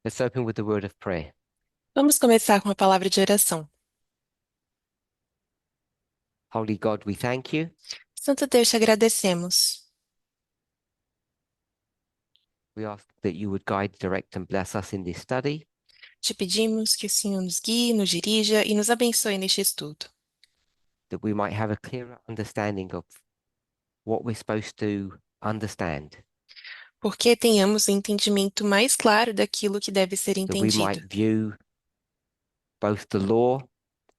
Let's open with the word of prayer. Vamos começar com a palavra de oração. Holy God, we thank you. Santo Deus, te agradecemos. We ask that you would guide, direct, and bless us in this study, Te pedimos que o Senhor nos guie, nos dirija e nos abençoe neste estudo, that we might have a clearer understanding of what we're supposed to understand, porque tenhamos um entendimento mais claro daquilo que deve ser that we entendido, might view both the law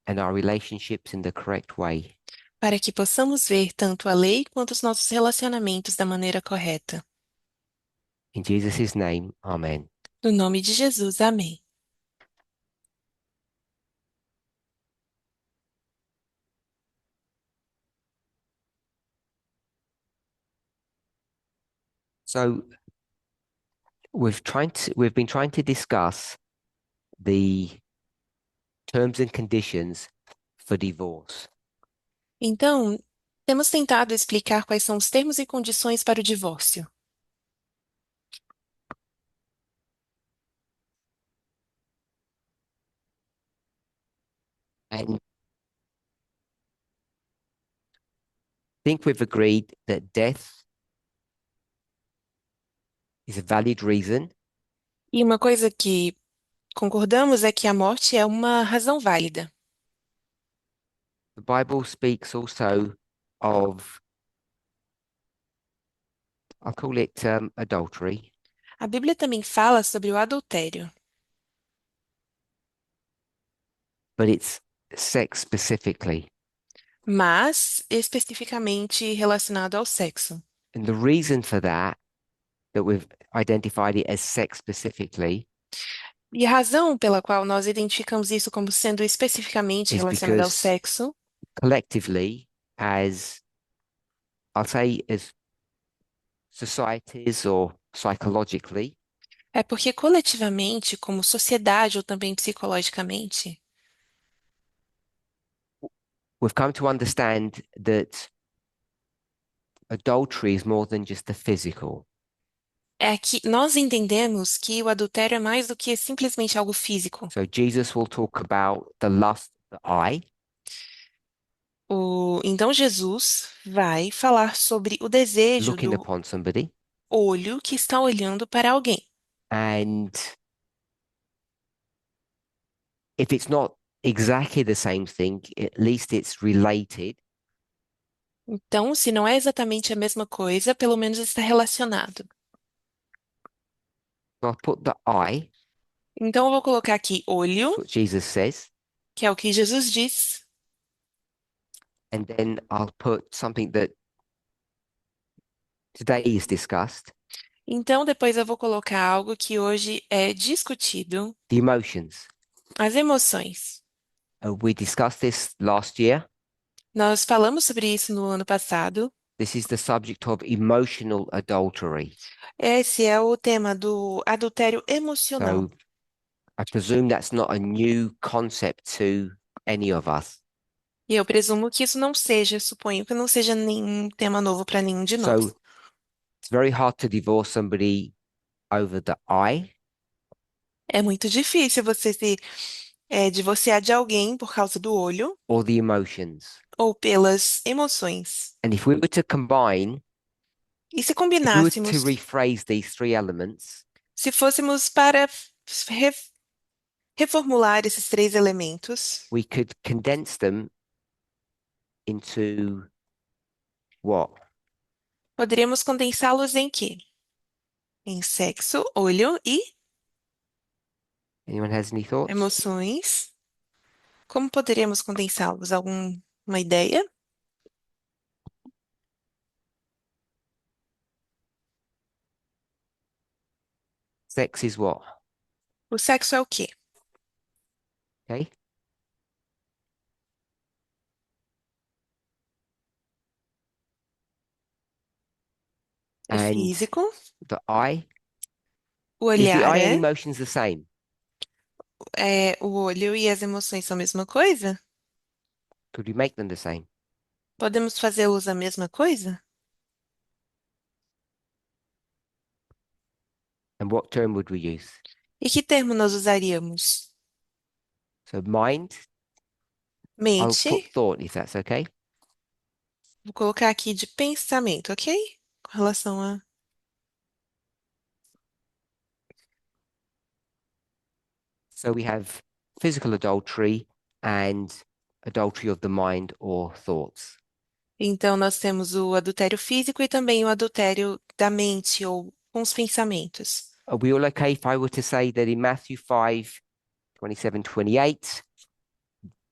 and our relationships in the correct way. para que possamos ver tanto a lei quanto os nossos relacionamentos da maneira correta. In Jesus' name, amen. No nome de Jesus, amém. So we've been trying to discuss the terms and conditions for divorce. Então, temos tentado explicar quais são os termos e condições para o divórcio. And I think we've agreed that death is a valid reason. E uma coisa que concordamos é que a morte é uma razão válida. The Bible speaks also of, I'll call it adultery, A Bíblia também fala sobre o adultério, but it's sex specifically. mas especificamente relacionado ao sexo. And the reason for that we've identified it as sex specifically, E a razão pela qual nós identificamos isso como sendo especificamente is relacionado ao because sexo collectively, as I'll say, as societies or psychologically, é porque coletivamente, como sociedade ou também psicologicamente, we've come to understand that adultery is more than just the physical. é que nós entendemos que o adultério é mais do que simplesmente algo físico. So Jesus will talk about the lust of the eye, Então Jesus vai falar sobre o desejo looking do upon somebody, olho que está olhando para alguém. and if it's not exactly the same thing, at least it's related. Então, se não é exatamente a mesma coisa, pelo menos está relacionado. So I'll put the eye, Então, eu vou colocar aqui olho, that's what Jesus says, que é o que Jesus diz. and then I'll put something that today is discussed, Então, depois eu vou colocar algo que hoje é discutido, the emotions. as emoções. We discussed this last year. Nós falamos sobre isso no ano passado. This is the subject of emotional adultery. Esse é o tema do adultério emocional. So I presume that's not a new concept to any of us. E eu presumo que isso não seja, suponho que não seja nenhum tema novo para nenhum de So nós. it's very hard to divorce somebody over the eye É muito difícil você se divorciar de alguém por causa do olho or the emotions. ou pelas emoções. And if we were to combine, E se if we were to combinássemos, rephrase these three elements, se fôssemos para re- reformular esses três elementos, we could condense them into what? poderíamos condensá-los em quê? Em sexo, olho e Anyone has any thoughts? emoções. Como poderíamos condensá-los? Alguma ideia? Sex is what? O sexo é o quê? Okay. É And físico. the eye, O is the olhar eye and é, emotions the same? o olho e as emoções são a mesma coisa? Could we make them the same? Podemos fazê-los a mesma coisa? And what term would we use? E que termo nós usaríamos? So mind, I'll Mente. put thought if that's okay. Vou colocar aqui de pensamento, ok? Com relação a. So we have physical adultery and adultery of the mind or thoughts. Então, nós temos o adultério físico e também o adultério da mente ou com os pensamentos. Are we all okay if I were to say that in Matthew 5, 27, 28,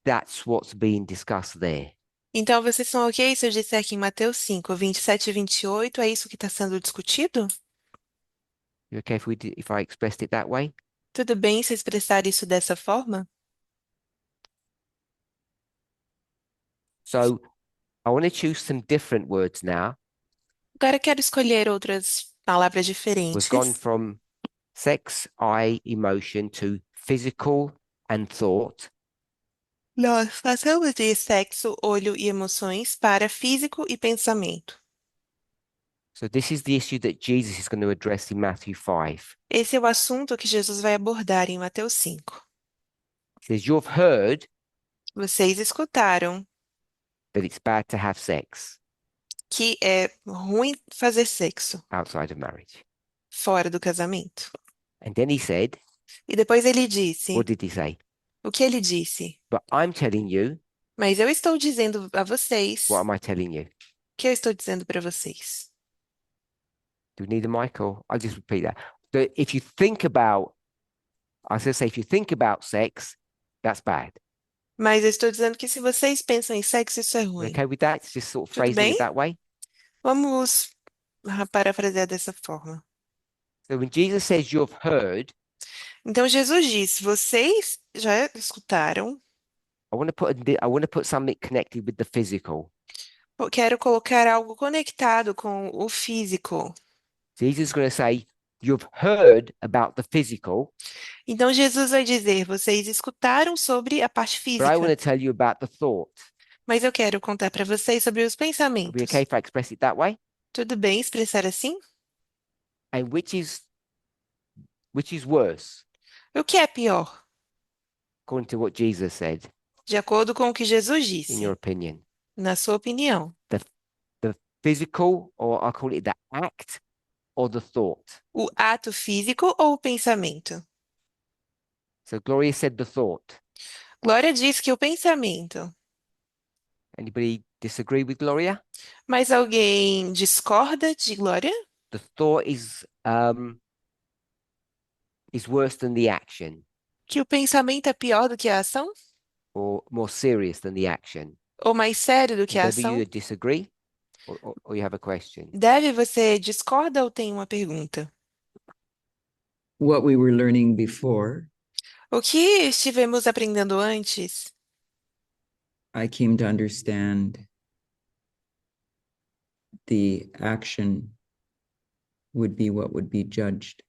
that's what's being discussed there? Então, vocês são ok se eu disser aqui em Mateus 5, 27 e 28, é isso que está sendo discutido? You okay if I expressed it that way? Tudo bem se eu expressar isso dessa forma? So I want to choose some different words now. Agora eu quero escolher outras palavras We've gone diferentes. from sex, eye, emotion to physical and thought. Nós passamos de sexo, olho e emoções para físico e pensamento. So this is the issue that Jesus is going to address in Matthew 5. Esse é o assunto que Jesus vai abordar em Mateus 5. He says, you've heard Vocês escutaram that it's bad to have sex que é ruim fazer sexo outside of marriage. fora do casamento. And then he said, E depois ele what disse, did he say? o que ele disse? But I'm telling you, Mas eu estou dizendo a what vocês, am I telling you? o que eu estou dizendo para vocês? Do we need a mic or I'll just repeat that. So if you think about, I was going to say, if you think about sex, that's bad. Mas eu estou dizendo que se vocês pensam em sexo, isso é We ruim. okay with that? Just sort of Tudo phrasing bem? it that way. Vamos parafrasear dessa forma. So when Jesus says you've heard, Então Jesus disse: Vocês já escutaram? I want to put something connected with the physical. Eu quero colocar algo conectado com o físico. Jesus is going to say, you've heard about the physical, Então Jesus vai dizer: Vocês escutaram sobre a parte but I want física, to tell you about the thought. mas eu quero contar para vocês sobre os Are we okay pensamentos. if I express it that way? Tudo bem expressar assim? And which is worse, O que é pior? according to what Jesus said, De acordo com o que Jesus in your disse, opinion? na sua opinião, The the physical, or I call it the act or the thought. o ato físico ou o pensamento? So Gloria said the thought. Glória diz que o pensamento. Anybody disagree with Gloria? Mas alguém discorda de Glória? The thought is worse than the action, Que o pensamento é pior do que a ação? or more serious than the action. Ou mais sério do que And a Debbie, ação? you disagree, or you have a question? Deve, você discorda ou tem uma pergunta? What we were learning before, O que estivemos aprendendo antes? I came to understand the action would be what would be judged,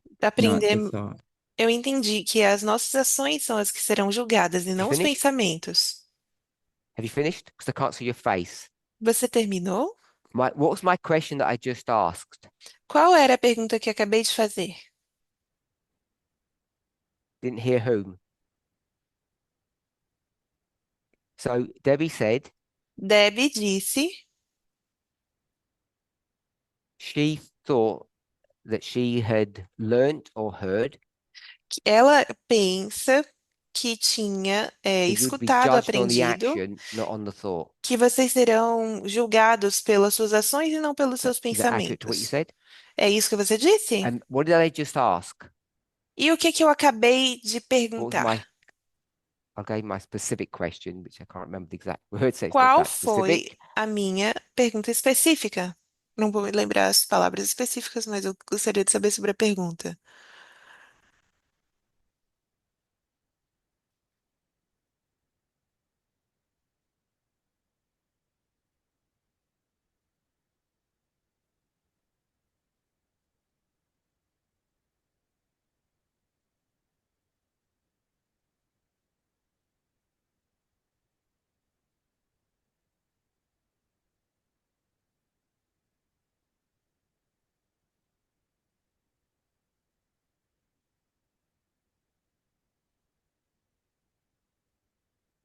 not the Aprender, thought. eu entendi que as nossas ações são as que serão julgadas e Have you não os finished? pensamentos. Have you finished? Because I can't see your face. Você terminou? What was my question that I just asked? Qual era a pergunta que acabei de fazer? Didn't hear whom. So Debbie said Debbie disse she thought that she had learnt or heard que ela pensa que tinha that you'd be escutado, judged on the aprendido, action, not on the thought. que vocês serão julgados pelas suas ações e não pelos seus Is that accurate to what you pensamentos. said? É isso que você disse? And what did I just ask? E o que que eu acabei de What was my, perguntar? I gave my specific question, which I can't remember the exact word, so it's not Qual that foi specific. a minha pergunta específica? Não vou me lembrar as palavras específicas, mas eu gostaria de saber sobre a pergunta.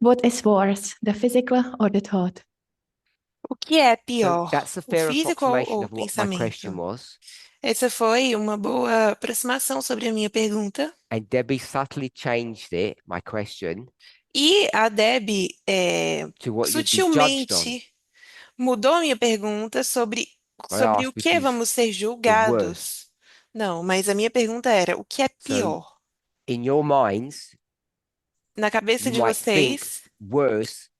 What is worse, the physical or the thought? O que é So pior, that's a o fair físico approximation ou o of what my question pensamento? was. Essa foi uma boa aproximação sobre a minha pergunta. And Debbie subtly changed it, my question, E a Deb to what you'd be judged on. sutilmente mudou a minha pergunta sobre, I sobre o asked, which que is vamos ser the julgados. worst. Não, mas a minha pergunta era: o que é So pior? in your minds, Na cabeça you de might think vocês, worse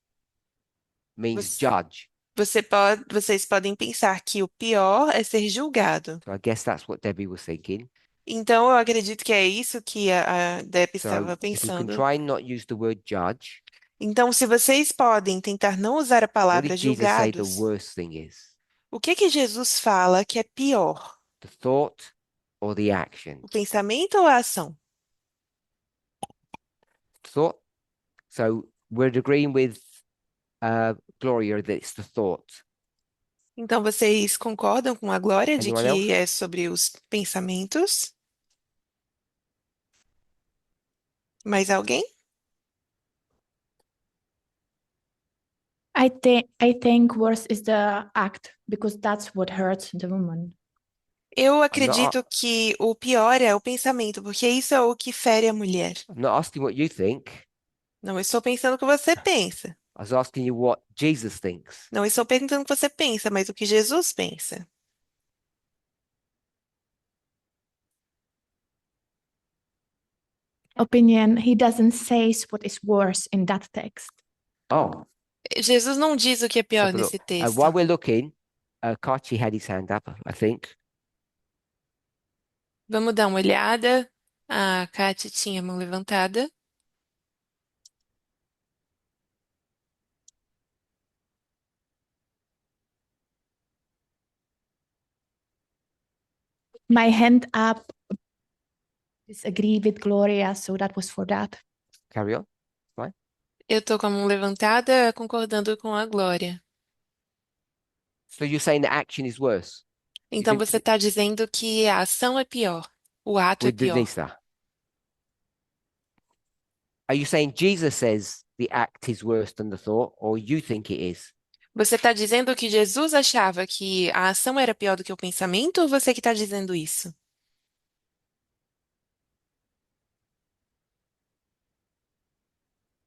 means você, judge. vocês podem pensar que o pior é ser julgado. So I guess that's what Debbie was thinking. Então, eu acredito que é isso que a Deb So estava if we can pensando. try and not use the word judge, Então, se vocês podem tentar não usar a what palavra did Jesus say the julgados, worst thing is? o que que Jesus fala que é pior? The thought or the action? O pensamento ou a ação? Thought. So we're agreeing with Gloria that it's the thought. Então, vocês concordam com a Glória de Anyone que else? é sobre os pensamentos? Mais alguém? I think worse is the act because that's what hurts the woman. Eu I'm not, acredito que o pior é o pensamento, porque isso é o que fere a mulher. I'm not asking what you think. Não estou pensando o que você pensa. I was asking you what Jesus thinks. Não estou perguntando o que você pensa, mas o que Jesus pensa. Opinion, he doesn't say what is worse in that text. Oh, Jesus não diz o que é let's pior have a look. nesse texto. While we're looking, Kachi had his hand up, I think. Vamos dar uma olhada. A Kátia tinha a mão levantada. My hand up, disagree with Gloria, so that was for that. Carry on. Eu tô com a mão levantada, concordando com a Glória. So you're saying the action is worse Então didn't- você está dizendo que a ação é pior, o ato é with pior. Denisa? Are you saying Jesus says the act is worse than the thought, or you think it is? Você está dizendo que Jesus achava que a ação era pior do que o pensamento, ou você que está dizendo isso?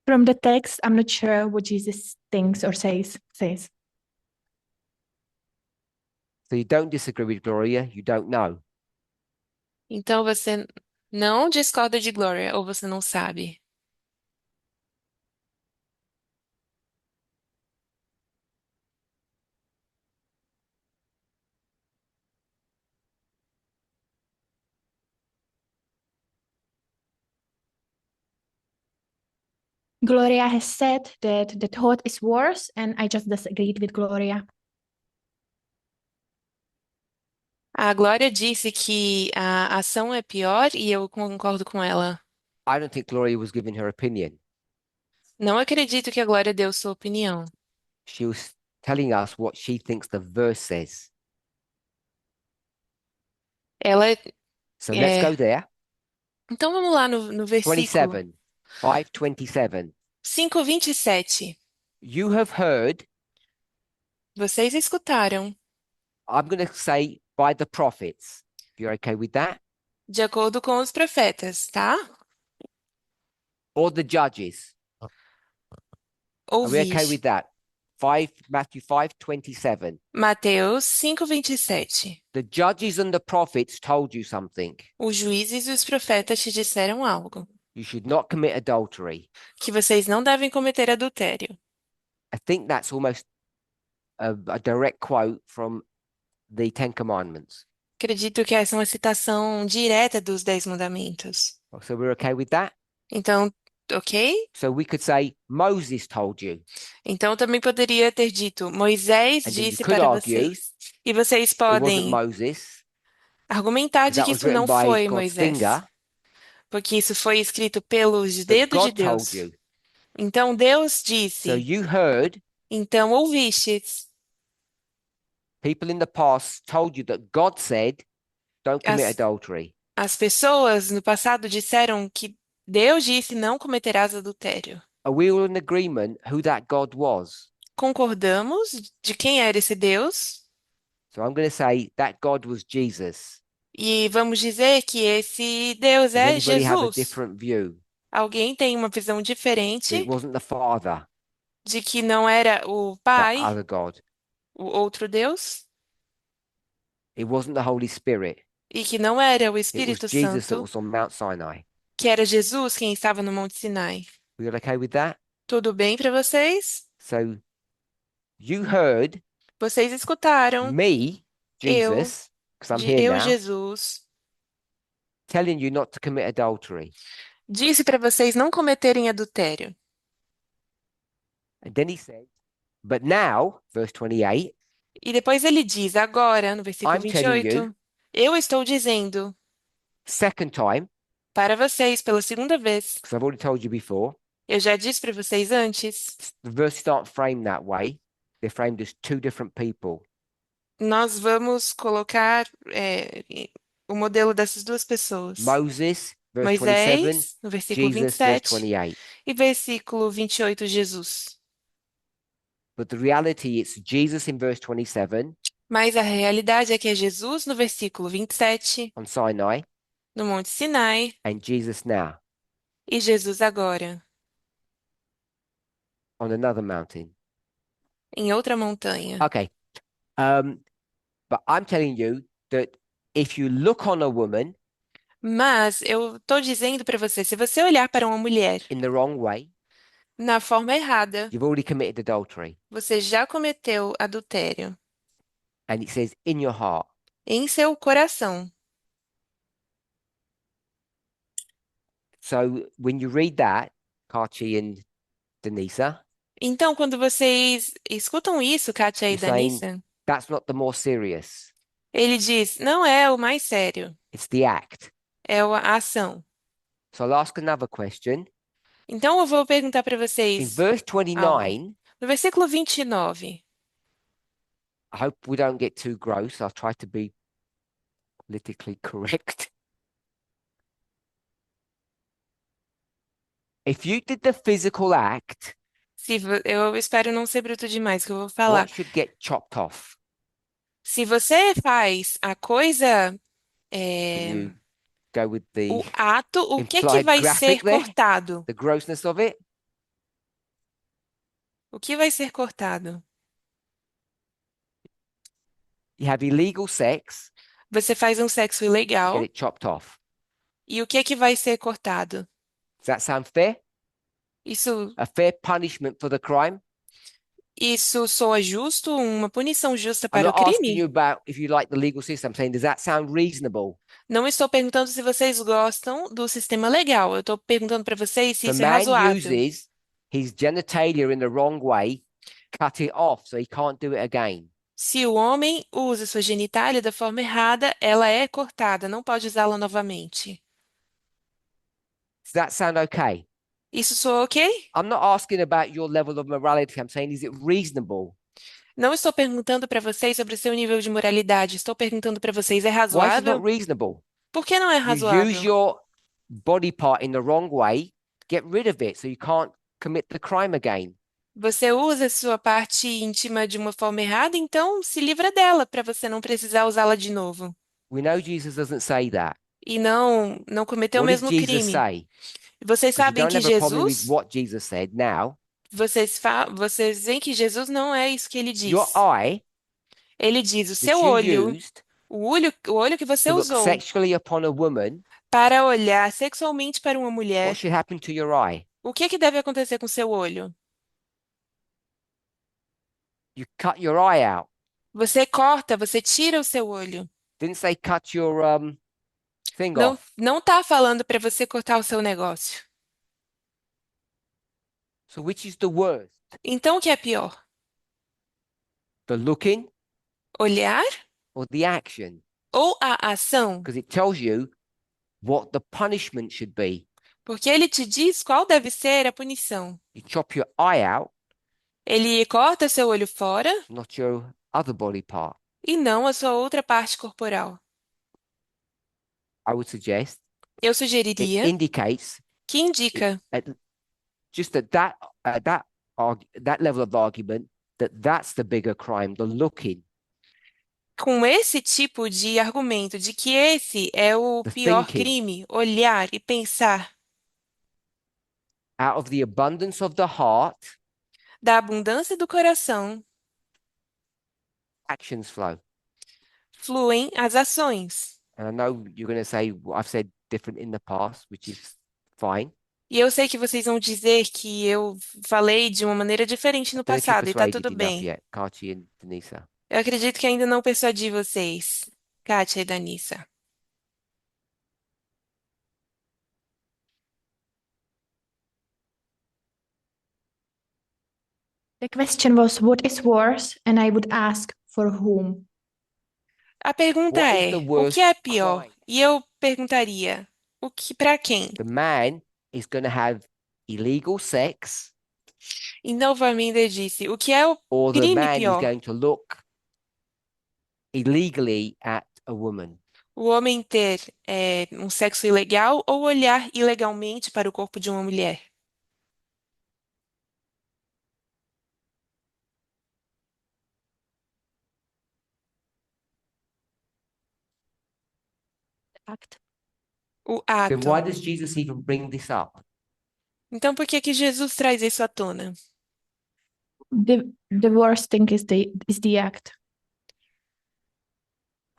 From the text, I'm not sure what Jesus thinks or says. So you don't disagree with Gloria, you don't know. Então você não discorda de Glória, ou você não sabe? Gloria has said that the thought is worse, and I just disagreed with Gloria. A Glória disse que a ação é pior e eu concordo com ela. I don't think Gloria was giving her opinion. Não acredito que a Glória deu sua opinião. She was telling us what she thinks the verse says. Ela So let's é. go there. Então vamos lá no versículo 27, 5:27. 5:27. You have heard, Vocês escutaram, I'm going to say by the prophets. If you're okay with that. de acordo com os profetas, tá? Or the judges. Are we okay Ouvir. with that? Matthew 5:27. Mateus 5:27. The judges and the prophets told you something. Os juízes e os profetas te disseram algo, You should not commit adultery. que vocês não devem cometer adultério. I think that's almost a direct quote from the Ten Commandments. Acredito que essa é uma citação direta dos 10 mandamentos. So we're okay with that? Então, ok? So we could say Moses told you. Então também poderia ter dito, Moisés And then you disse could para argue vocês. E vocês it wasn't podem Moses, argumentar because de that que was isso written não by foi God's Moisés, finger, porque isso foi escrito pelos but dedos de God told Deus. you. Então Deus So disse, you heard então ouvistes. people in the past told you that God said, don't commit As, adultery. as pessoas no passado disseram que Deus disse não cometerás adultério. Are we all in agreement who that God was? Concordamos de quem era esse Deus? So I'm going to say that God was Jesus. E vamos dizer que esse Deus Does é anybody have a Jesus. different view? Alguém tem uma visão That diferente it wasn't the Father, de que não era o that Pai, other God. o outro Deus, It wasn't the Holy Spirit. e que não era o It was Espírito Jesus that Santo, was on Mount Sinai. que era Jesus quem estava no Monte Sinai. We got okay with that? Tudo bem para vocês? So you heard Vocês escutaram me, eu, Jesus, because I'm here now, Jesus, telling you not to commit adultery. disse para vocês não cometerem adultério. And then he said, but now, verse 28, E depois ele diz, agora, no versículo I'm telling you, 28, eu estou dizendo second time, para vocês pela segunda vez. because I've already told you before, Eu já disse para vocês antes, the verses aren't framed that way. They're framed as two different people. nós vamos colocar o modelo dessas duas pessoas. Moses, verse 27, Moisés, no versículo Jesus, verse 27, 28. e versículo 28, Jesus. But the reality, it's Jesus in verse 27 Mas a realidade é que é Jesus no versículo 27, on Sinai no Monte Sinai, and Jesus now e Jesus agora, on another mountain. em outra montanha. Okay. But I'm telling you that if you look on a woman Mas eu estou dizendo para você, se você olhar para uma mulher in the wrong way, na forma errada, you've already committed adultery. você já cometeu adultério And it says in your heart. em seu coração. So when you read that, Kachi and Denisa, Então, quando vocês escutam isso, Kátia e you're saying Danissa, that's not the more serious. ele diz, não é o mais sério, It's the act. é a ação. So I'll ask another question. Então, eu vou perguntar para In vocês, verse 29, no versículo 29, I hope we don't get too gross. I'll try to be politically correct. If you did the physical act, eu espero não ser bruto demais que eu vou falar. what should get chopped off? Se você faz a coisa, Can you go with the o ato, o que implied vai graphic ser there? cortado? The grossness of it? O que vai ser cortado? You have illegal sex, Você faz um sexo get ilegal it chopped off. e o que vai ser cortado? Does that sound fair? Isso, A fair punishment for the crime? isso soa justo? Uma punição justa I'm para o not asking crime? you about if you like the legal system. I'm saying, does that sound reasonable? Não estou perguntando se vocês gostam do sistema legal. Eu estou perguntando para vocês se If a isso é man razoável. uses his genitalia in the wrong way, cut it off so he can't do it again. Se o homem usa sua genitália da forma errada, ela é cortada, não pode usá-la novamente. Does that sound okay? Isso soa ok? I'm not asking about your level of morality. I'm saying, is it reasonable? Não estou perguntando para vocês sobre o seu nível de moralidade. Estou perguntando para vocês, é Why is it razoável? not reasonable? Por que não é You use razoável? your body part in the wrong way, get rid of it so you can't commit the crime again. Você usa sua parte íntima de uma forma errada, então se livra dela para você não precisar usá-la de novo. We know Jesus doesn't say that. E não cometer o What did mesmo Jesus crime. say? Vocês Because you sabem don't que have a problem with Jesus, what Jesus said. Now, vocês veem que Jesus não é isso que ele diz. your eye Ele diz, o that seu you olho, used o olho que você to look usou sexually upon a woman, para olhar sexualmente para uma mulher, what should happen to your eye? o que deve acontecer com seu olho? You cut your eye out. Você corta, você tira o seu olho. Didn't say cut your thing Não, off. não tá falando para você cortar o seu negócio. So which is the worst? Então, o que é pior? The looking Olhar or the action? ou a ação? Because it tells you what the punishment should be. Porque ele te diz qual deve ser a punição. You chop your eye out, Ele corta seu olho fora not your other body part. e não a sua outra parte corporal. I would suggest Eu it sugeriria indicates que indica at just that level of argument, that's the bigger crime, the looking, Com esse tipo de argumento de que esse é o the pior thinking. crime, olhar e pensar Out of the abundance of the heart, da abundância do coração, actions flow. fluem as ações. And I know you're going to say I've said different in the past, which is fine. E eu sei que vocês vão dizer que eu falei de uma maneira diferente no Don't know if you're passado, e tá persuaded tudo enough bem. yet, Kachi and Denisa. Eu acredito que ainda não persuadi vocês, Kátia e Danissa. The question was, what is worse? And I would ask, for whom? A pergunta What is the é, o que é worst pior? crime? E eu perguntaria, o que para quem? The man is going to have illegal sex, E novamente eu disse, o que é o or the crime man is pior? going to look illegally at a woman. O homem ter um sexo ilegal ou olhar ilegalmente para o corpo de uma mulher? Act. O Then ato. why does Jesus even bring this up? Então, por que que Jesus traz isso à tona? The worst thing is the act.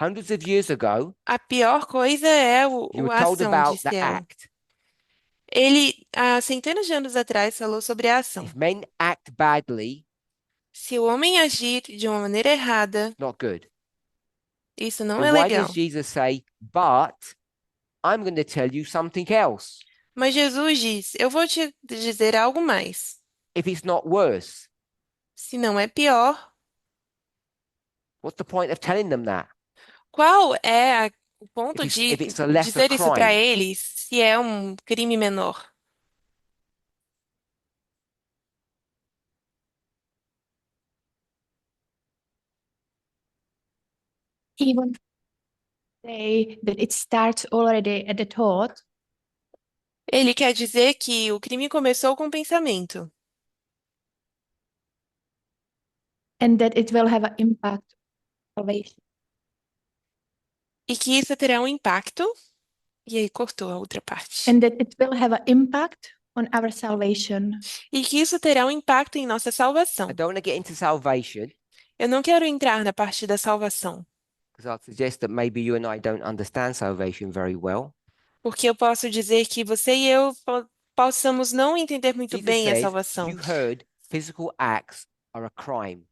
Hundreds of years ago, A pior coisa é you were a told ação, about disse the ela. act. Ele, há centenas de anos atrás, falou sobre a ação. If men act badly, Se o homem agir de uma maneira errada, not good. isso não Then é why legal. does Jesus say, but I'm going to tell you something else? Mas Jesus diz: Eu vou te dizer algo mais. If it's not worse, Se não é pior, what's the point of telling them that? qual é o ponto If de it's a lesser dizer isso para crime? eles se é um crime menor? Even say that it starts already at the thought, Ele quer dizer que o crime começou com o pensamento and that it will have an impact on salvation. e que isso terá um impacto. E aí cortou a outra parte. And that it will have an impact on our salvation. E que isso terá um impacto em nossa salvação. I don't want to get into salvation Eu não quero entrar na parte da salvação, because I'd suggest that maybe you and I don't understand salvation very well. porque eu posso dizer que você e eu possamos não entender muito Jesus bem a says, salvação. you heard physical acts are a crime.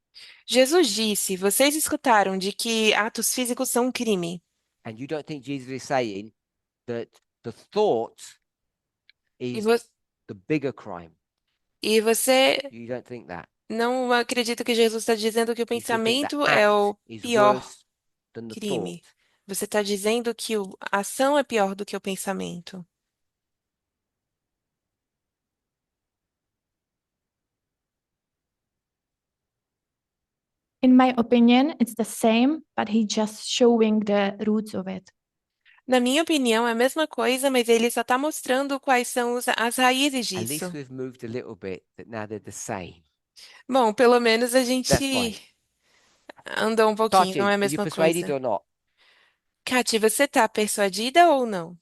Jesus disse: Vocês escutaram de que atos físicos são um crime. And you don't think Jesus is saying that the thought E, is vo the bigger crime. e você You don't think that. não acredita que Jesus está dizendo que o You still think the pensamento é o act is pior worse than the crime. thought. Você está dizendo que a ação é pior do que o pensamento. In my opinion, it's the same, but he's just showing the roots of it. Na minha opinião, é a mesma coisa, mas ele só está mostrando quais são as raízes At least disso. we've moved a little bit that now they're the same. Bom, pelo menos a That's fine. gente andou um pouquinho, não é Kachi, a are you mesma persuaded coisa. or not? Kati, você está persuadida ou não?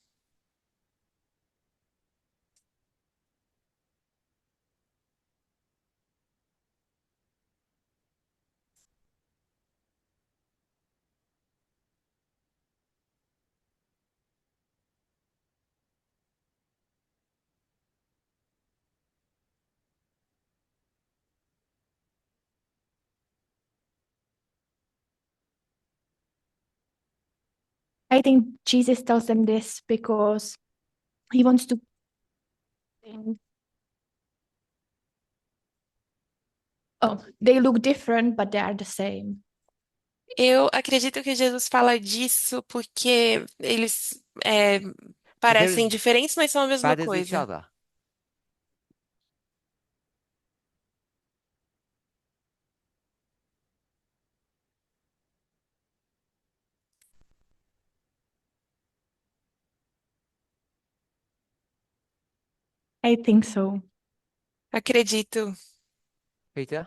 I think Jesus tells them this because he wants to. Oh, they look different, but they are the same. Eu acredito que Jesus fala disso porque eles parecem as diferentes, mas são a mesma Bad as each coisa. other. I think so. Acredito. Peter?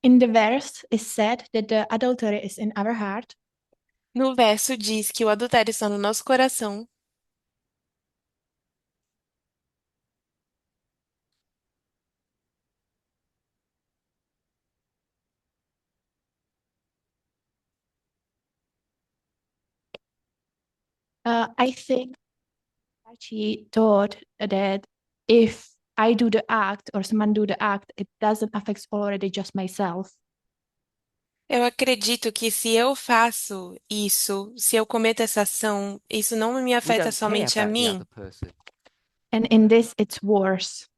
In the verse is said that the adultery is in our heart. No verso diz que o adultério está no nosso coração. I think she thought that if I do the act or someone do the act, it doesn't affect already just myself. Eu acredito que se eu faço isso, se eu cometo essa ação, isso não me We afeta don't care somente a about the mim. other person. And in this, it's worse.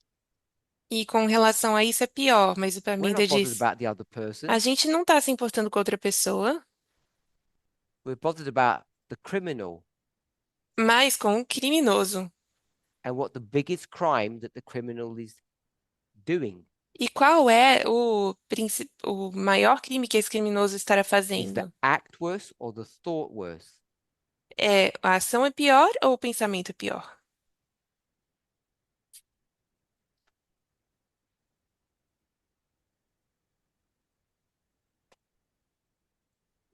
E com relação a isso é pior, mas o We're Parmeida not bothered diz: about the other person. a gente não está se importando com outra pessoa, We're bothered about the criminal mas com o criminoso. and what the biggest crime that the criminal is doing. E qual é o maior crime que esse criminoso estará Is the fazendo? act worse or the thought worse? É, a ação é pior ou o pensamento é pior?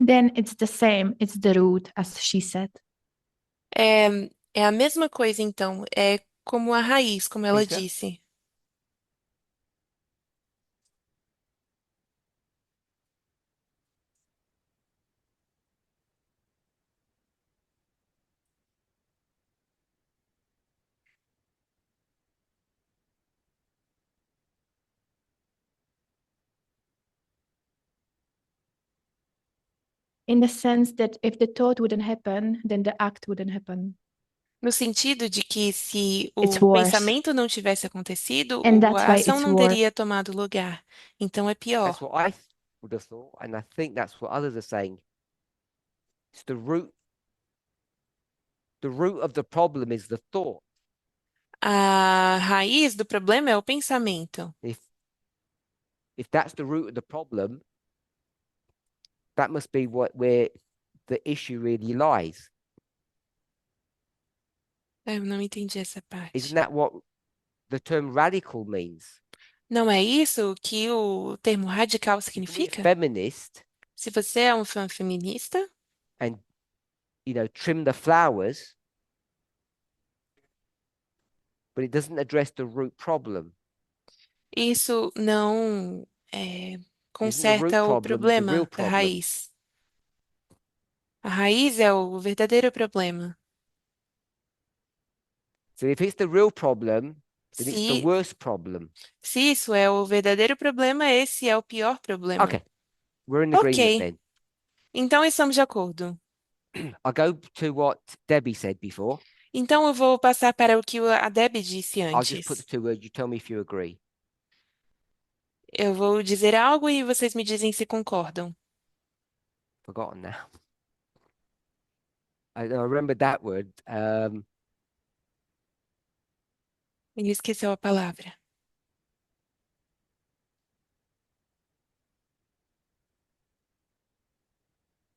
Then it's the same. It's the root, as she said. É, é a mesma coisa, então. É como a raiz, como ela Peter? disse. In the sense that if the thought wouldn't happen, then the act wouldn't happen. No sentido de que se It's o worse. pensamento não tivesse acontecido, And that's a why ação it's não worse. teria tomado lugar. Então é That's pior. what I would have thought, and I think that's what others are saying. It's the root. The root of the problem is the thought. A raiz do problema é o pensamento. If that's the root of the problem, that must be where the issue really lies. Eu não entendi essa Isn't parte. that what the term radical means? Não é isso que o termo radical You can be a significa? feminist Se você é um fã feminista, and trim the flowers, but it doesn't address the root problem. isso não Isn't the root conserta o problem the real problema da problem? raiz. A raiz é o verdadeiro problema. So if it's the real problem, then it's the Se, worst problem. se isso é o verdadeiro problema, esse é o pior problema. Okay, we're in agreement Ok, then. então estamos de acordo. I'll go to what Debbie said before. Então eu vou passar para o que a Debbie disse I'll just put the antes. two words. You tell me if you agree. Eu vou dizer algo e vocês me dizem se concordam. Forgotten now. I remember that word. Ele esqueceu a palavra.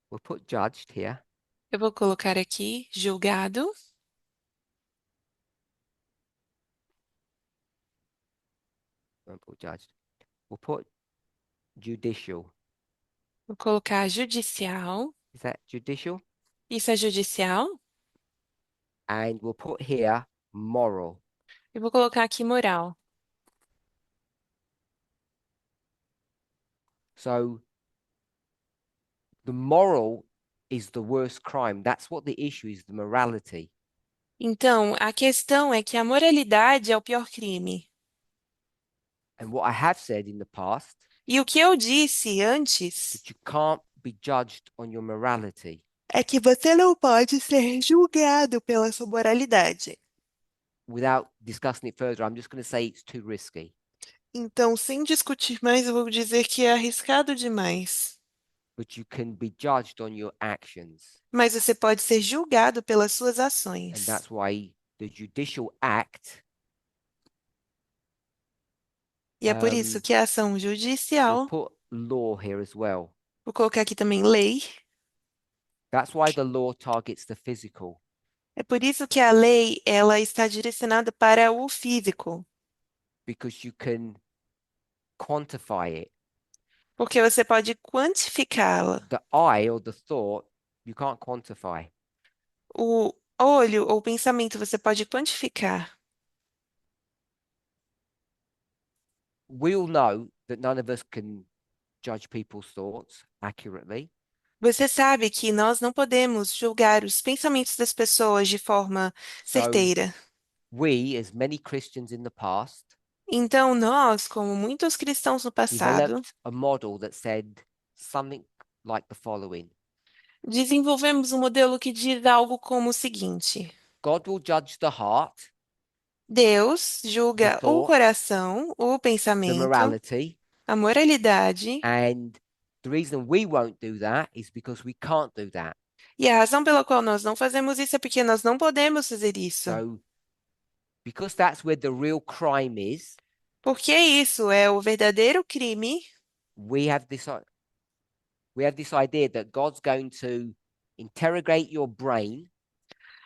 We'll put judged here. Eu vou colocar aqui julgado. Won't put judged. We'll put judicial. Vou colocar judicial. Is that judicial? Isso é judicial. And we'll put here moral. Eu vou colocar aqui moral. So the moral is the worst crime. That's what the issue is, the morality. Então, a questão é que a moralidade é o pior crime. And what I have said in the past, E o que eu disse antes that you can't be judged on your morality. é que você não pode ser julgado pela sua moralidade. Without discussing it further, I'm just going to say it's too risky. Então, sem discutir mais, eu vou dizer que é arriscado demais. But you can be judged on your actions. Mas você pode ser julgado pelas suas And ações. that's why the judicial act E é por isso que a ação We'll judicial, put law here as well. vou colocar aqui também lei, That's why the law targets the physical, é por isso que a lei ela está direcionada para o físico, because you can quantify it. porque você pode quantificá-la. The eye or the thought, you can't quantify. O olho ou pensamento você pode quantificar. We all know that none of us can judge people's thoughts accurately. Você sabe que nós não podemos julgar os pensamentos das pessoas de forma So certeira. we, as many Christians in the past, Então, nós, como muitos cristãos no passado, developed a model that said something like the following: desenvolvemos um modelo que diz algo como o seguinte: God will judge the heart, Deus the julga o thought, coração, o the pensamento, morality, a moralidade, and the reason we won't do that is because we can't do that. e a razão pela qual nós não fazemos isso é porque nós não podemos fazer isso. So, because that's where the real crime is, Porque isso é o verdadeiro crime. we have this we have this idea that God's going to interrogate your brain,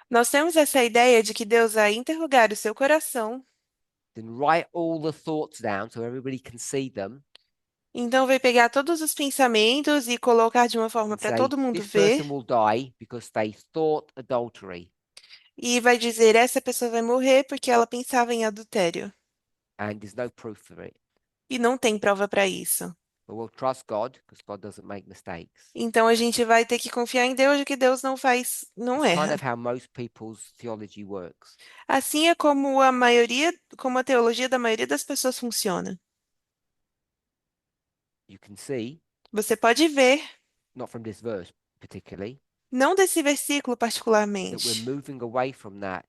Nós temos essa ideia de que Deus vai interrogar o seu coração, then write all the thoughts down so everybody can see them, então vai pegar todos os pensamentos e colocar de uma forma and para say todo mundo this person ver, will die because they thought adultery, e vai dizer essa pessoa vai morrer porque ela pensava em adultério. and there's no proof for it. E não tem prova para isso. But we'll trust God because God doesn't make mistakes. Então a gente vai ter que confiar em Deus de que Deus não faz, não It's kind erra. of how most people's theology works. Assim é como a maioria, como a teologia da maioria das pessoas funciona. You can see, Você pode ver, not from this verse particularly, não desse versículo that we're particularmente, moving away from that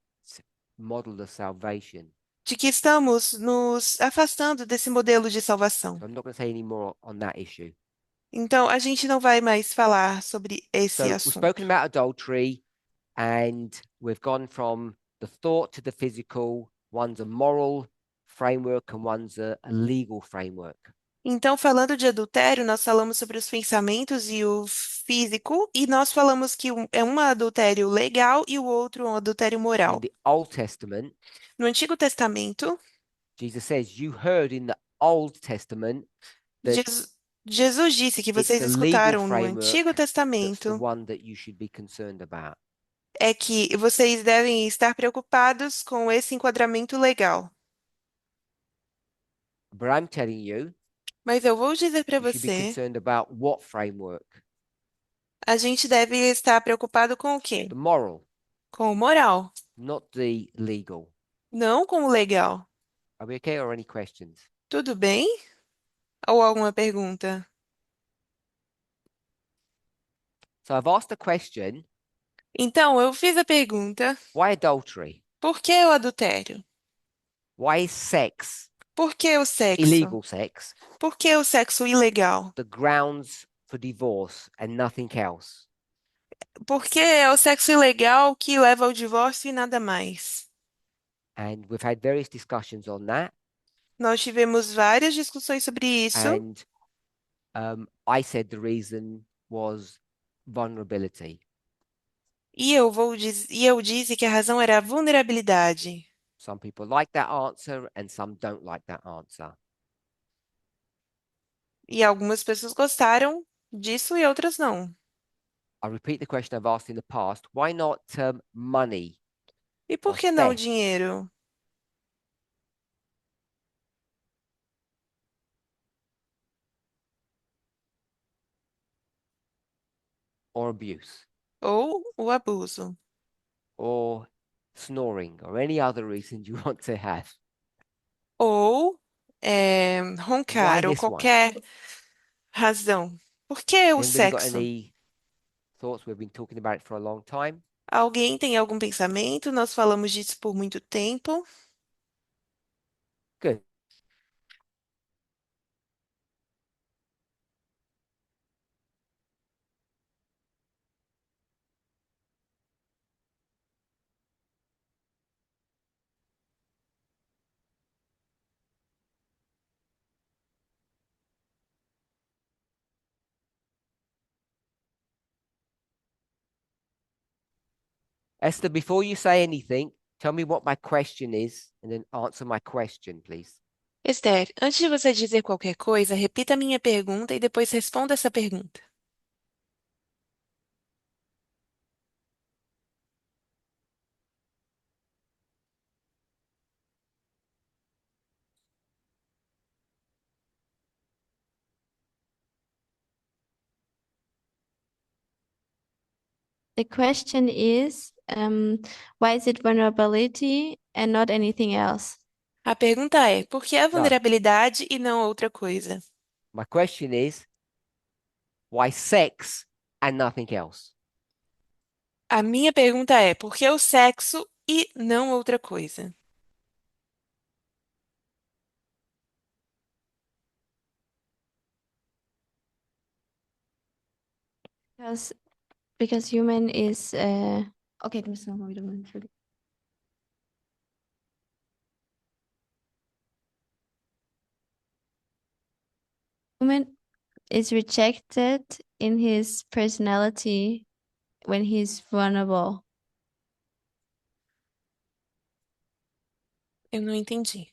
model of salvation. de que estamos nos afastando desse modelo de salvação. So I'm not going to say any more on that issue. Então, a gente não vai mais falar sobre esse So we've assunto. spoken about adultery, and we've gone from the thought to the physical. One's a moral framework and one's a legal framework. Então, falando de adultério, nós falamos sobre os pensamentos e o físico, e nós falamos que é um adultério legal e o outro um adultério In moral. the Old Testament, No Antigo Testamento, Jesus says, you heard in the Old Testament that Jesus disse que it's vocês the legal escutaram no Antigo framework that's the Testamento one that you should be concerned about. é que vocês devem estar preocupados com esse enquadramento legal. But I'm telling you, Mas eu vou dizer para you should be você, concerned about what framework? a gente deve estar preocupado com o quê? The moral, Com o moral, not the legal. não com o legal. Are we okay or any questions? Tudo bem? Ou alguma pergunta? So I've asked the question, Então, eu fiz a pergunta: why adultery? por que o adultério? Why is sex, Por que o sexo? illegal sex, Por que o sexo ilegal? the grounds for divorce and nothing else? Porque é o sexo ilegal que leva ao divórcio e nada mais. And we've had various discussions on that. Nós tivemos várias discussões sobre isso, And I said the reason was vulnerability. e eu disse que a razão era a vulnerabilidade. Some people like that answer and some don't like that answer. E algumas pessoas gostaram disso e outras não. I'll repeat the question I've asked in the past. Why not money E por or que não theft dinheiro? or abuse Ou o abuso? or snoring or any other reason you want to have? Ou Why roncar, ou this one? qualquer razão. Por que o Anybody got sexo? any thoughts? We've been talking about it for a long time. Alguém tem algum pensamento? Nós falamos disso por muito tempo. Good. Esther, before you say anything, tell me what my question is and then answer my question, please. Esther, antes de você dizer qualquer coisa, repita a minha pergunta e depois responda essa pergunta. The question is, why is it vulnerability and not anything else? A pergunta é: por que a vulnerabilidade e não outra coisa? My question is, why sex and nothing else? A minha pergunta é: por que o sexo e não outra coisa? Because human is okay, du musst nochmal wiederholen, Entschuldigung. Human is rejected in his personality when he's vulnerable. Eu não entendi.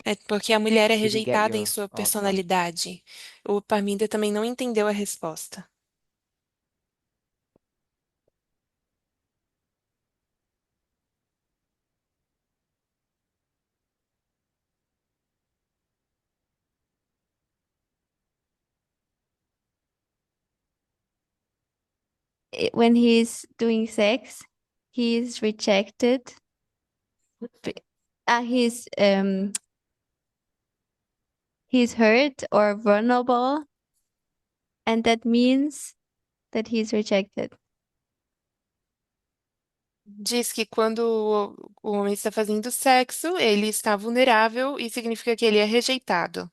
É porque a mulher é Didn't get rejeitada em your sua answer. personalidade. O Parminda também não entendeu a resposta. When he's doing sex, he's rejected. He's hurt or vulnerable, and that means that he's rejected. Diz que quando o homem está fazendo sexo, ele está vulnerável e significa que ele é rejeitado.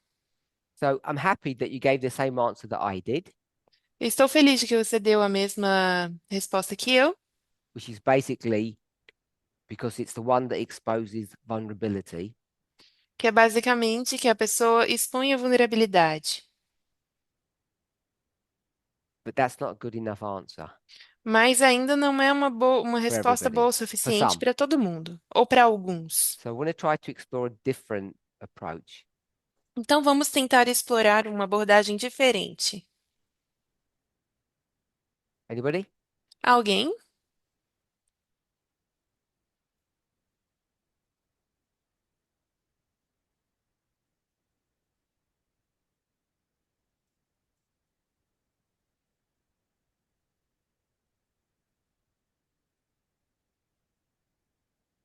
So I'm happy that you gave the same answer that I did, Estou feliz de que você deu a mesma resposta que eu, which is basically because it's the one that exposes vulnerability. que é basicamente que a pessoa expõe a vulnerabilidade. But that's not a good enough answer Mas ainda não é uma for resposta boa o everybody, for suficiente some. para todo mundo, ou para alguns. So I want to try to explore a different approach. Então vamos tentar explorar uma abordagem diferente. Anybody? Alguém?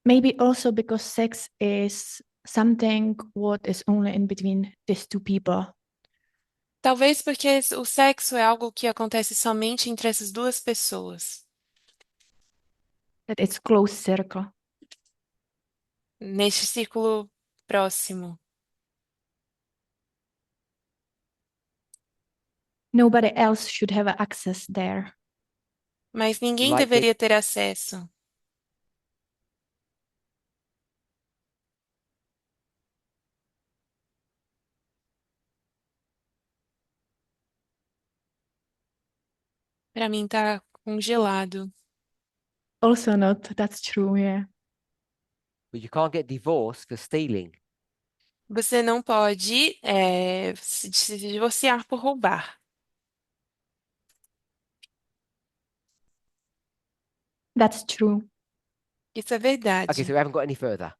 Maybe also because sex is something what is only in between these two people. Talvez porque o sexo é algo que acontece somente entre essas duas pessoas, That it's close circle. neste círculo próximo. Nobody else should have access there. Mas ninguém Like the deveria ter acesso. Para mim tá congelado. Also not, that's true, yeah. but you can't get divorced for stealing. Você não pode se divorciar por roubar. That's true. Isso é Okay, verdade. so we haven't got any further.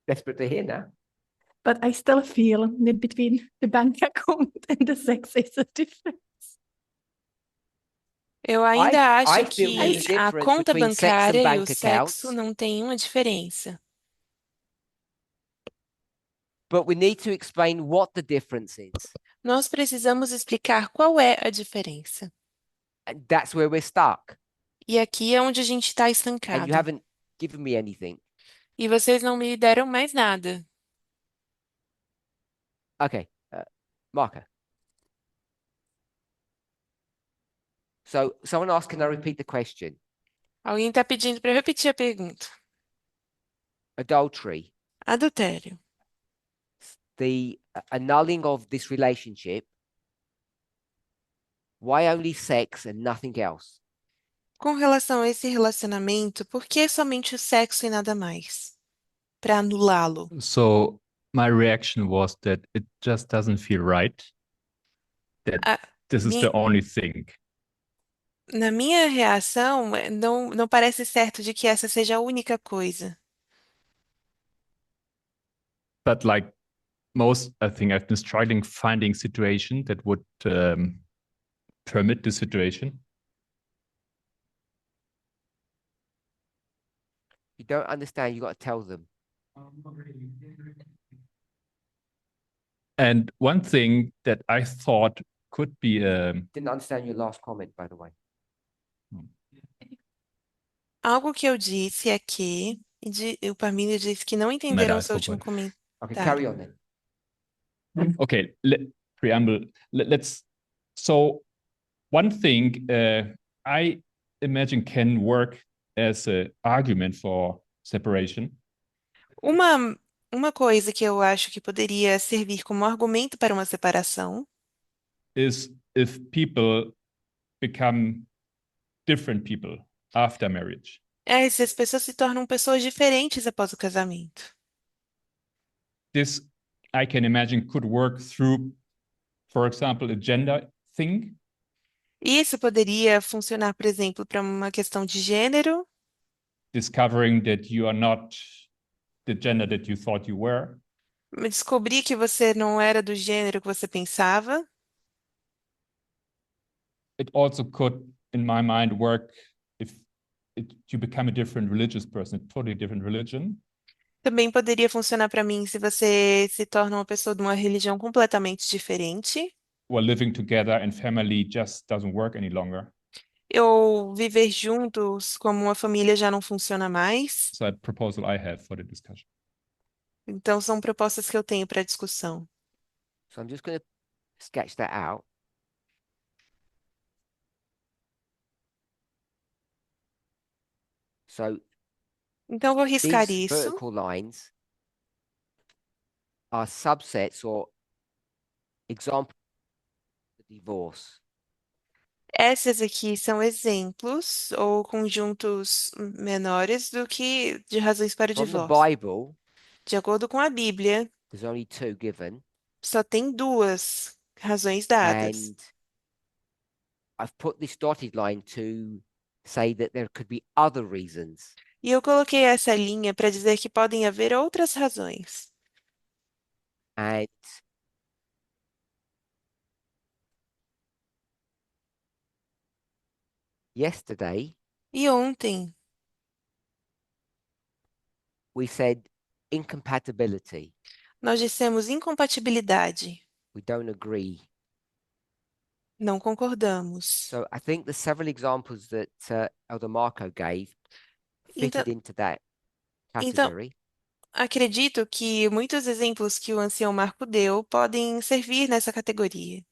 Desperate to hear now. But I still feel that between the bank account and the sex is a difference. Eu ainda acho I feel there's que a a difference conta between sex and bancária e o bank sexo accounts, não têm uma diferença. but we need to explain what the difference is. Nós precisamos explicar qual é a diferença. And that's where we're stuck. E aqui é onde a gente está And you estancado. haven't given me anything. E vocês não me deram mais nada. Okay, Marco. So someone asked, can I repeat the question? Alguém está pedindo para eu repetir a pergunta. adultery, Adultério. the annulling of this relationship. Why only sex and nothing else? Com relação a esse relacionamento, por que somente o sexo e nada mais? Para anulá-lo. So my reaction was that it just doesn't feel right. That A this is mi- the only thing. Na minha reação, não parece certo de que essa seja a única coisa. But like most, I think I've been struggling finding situation that would permit the situation. You don't understand, you got to tell them. And one thing that I thought could be Didn't understand your last comment, by the way. Algo que eu disse é que, o Parmínio disse que não entenderam o I seu último forgot. comentário. Okay, carry on then. Okay, preamble. Let's. So one thing I imagine can work as an argument for separation Uma coisa que eu acho que poderia servir como argumento para uma separação is if people become different people after marriage. é se as pessoas se tornam pessoas diferentes após o casamento. This I can imagine could work through, for example, a gender thing. Isso poderia funcionar, por exemplo, para uma questão de gênero, Discovering that you are not the gender that you thought you were. descobrir que você não era do gênero que você pensava. It also could, in my mind, work if you become a different religious person, a totally different religion. Também poderia funcionar para mim se você se torna uma pessoa de uma religião completamente diferente. Or living together and family just doesn't work any longer. Ou viver juntos como uma família já não funciona mais. So that proposal I have for the discussion. Então, são propostas que eu tenho para discussão. So I'm just going to sketch that out. So Então, eu vou riscar these isso. vertical lines are subsets or examples of divorce. Essas aqui são exemplos ou conjuntos menores do que de razões para o From the divórcio. Bible, De acordo com a Bíblia, there's only two given, só tem duas razões dadas. and I've put this dotted line to say that there could be other reasons. E eu coloquei essa linha para dizer que podem haver outras razões. And yesterday, E ontem, we said incompatibility. nós dissemos incompatibilidade. We don't agree. Não concordamos. So I think the several examples that Elder Marco gave Então, fitted into that então, category. acredito que muitos exemplos que o ancião Marco deu podem servir nessa categoria.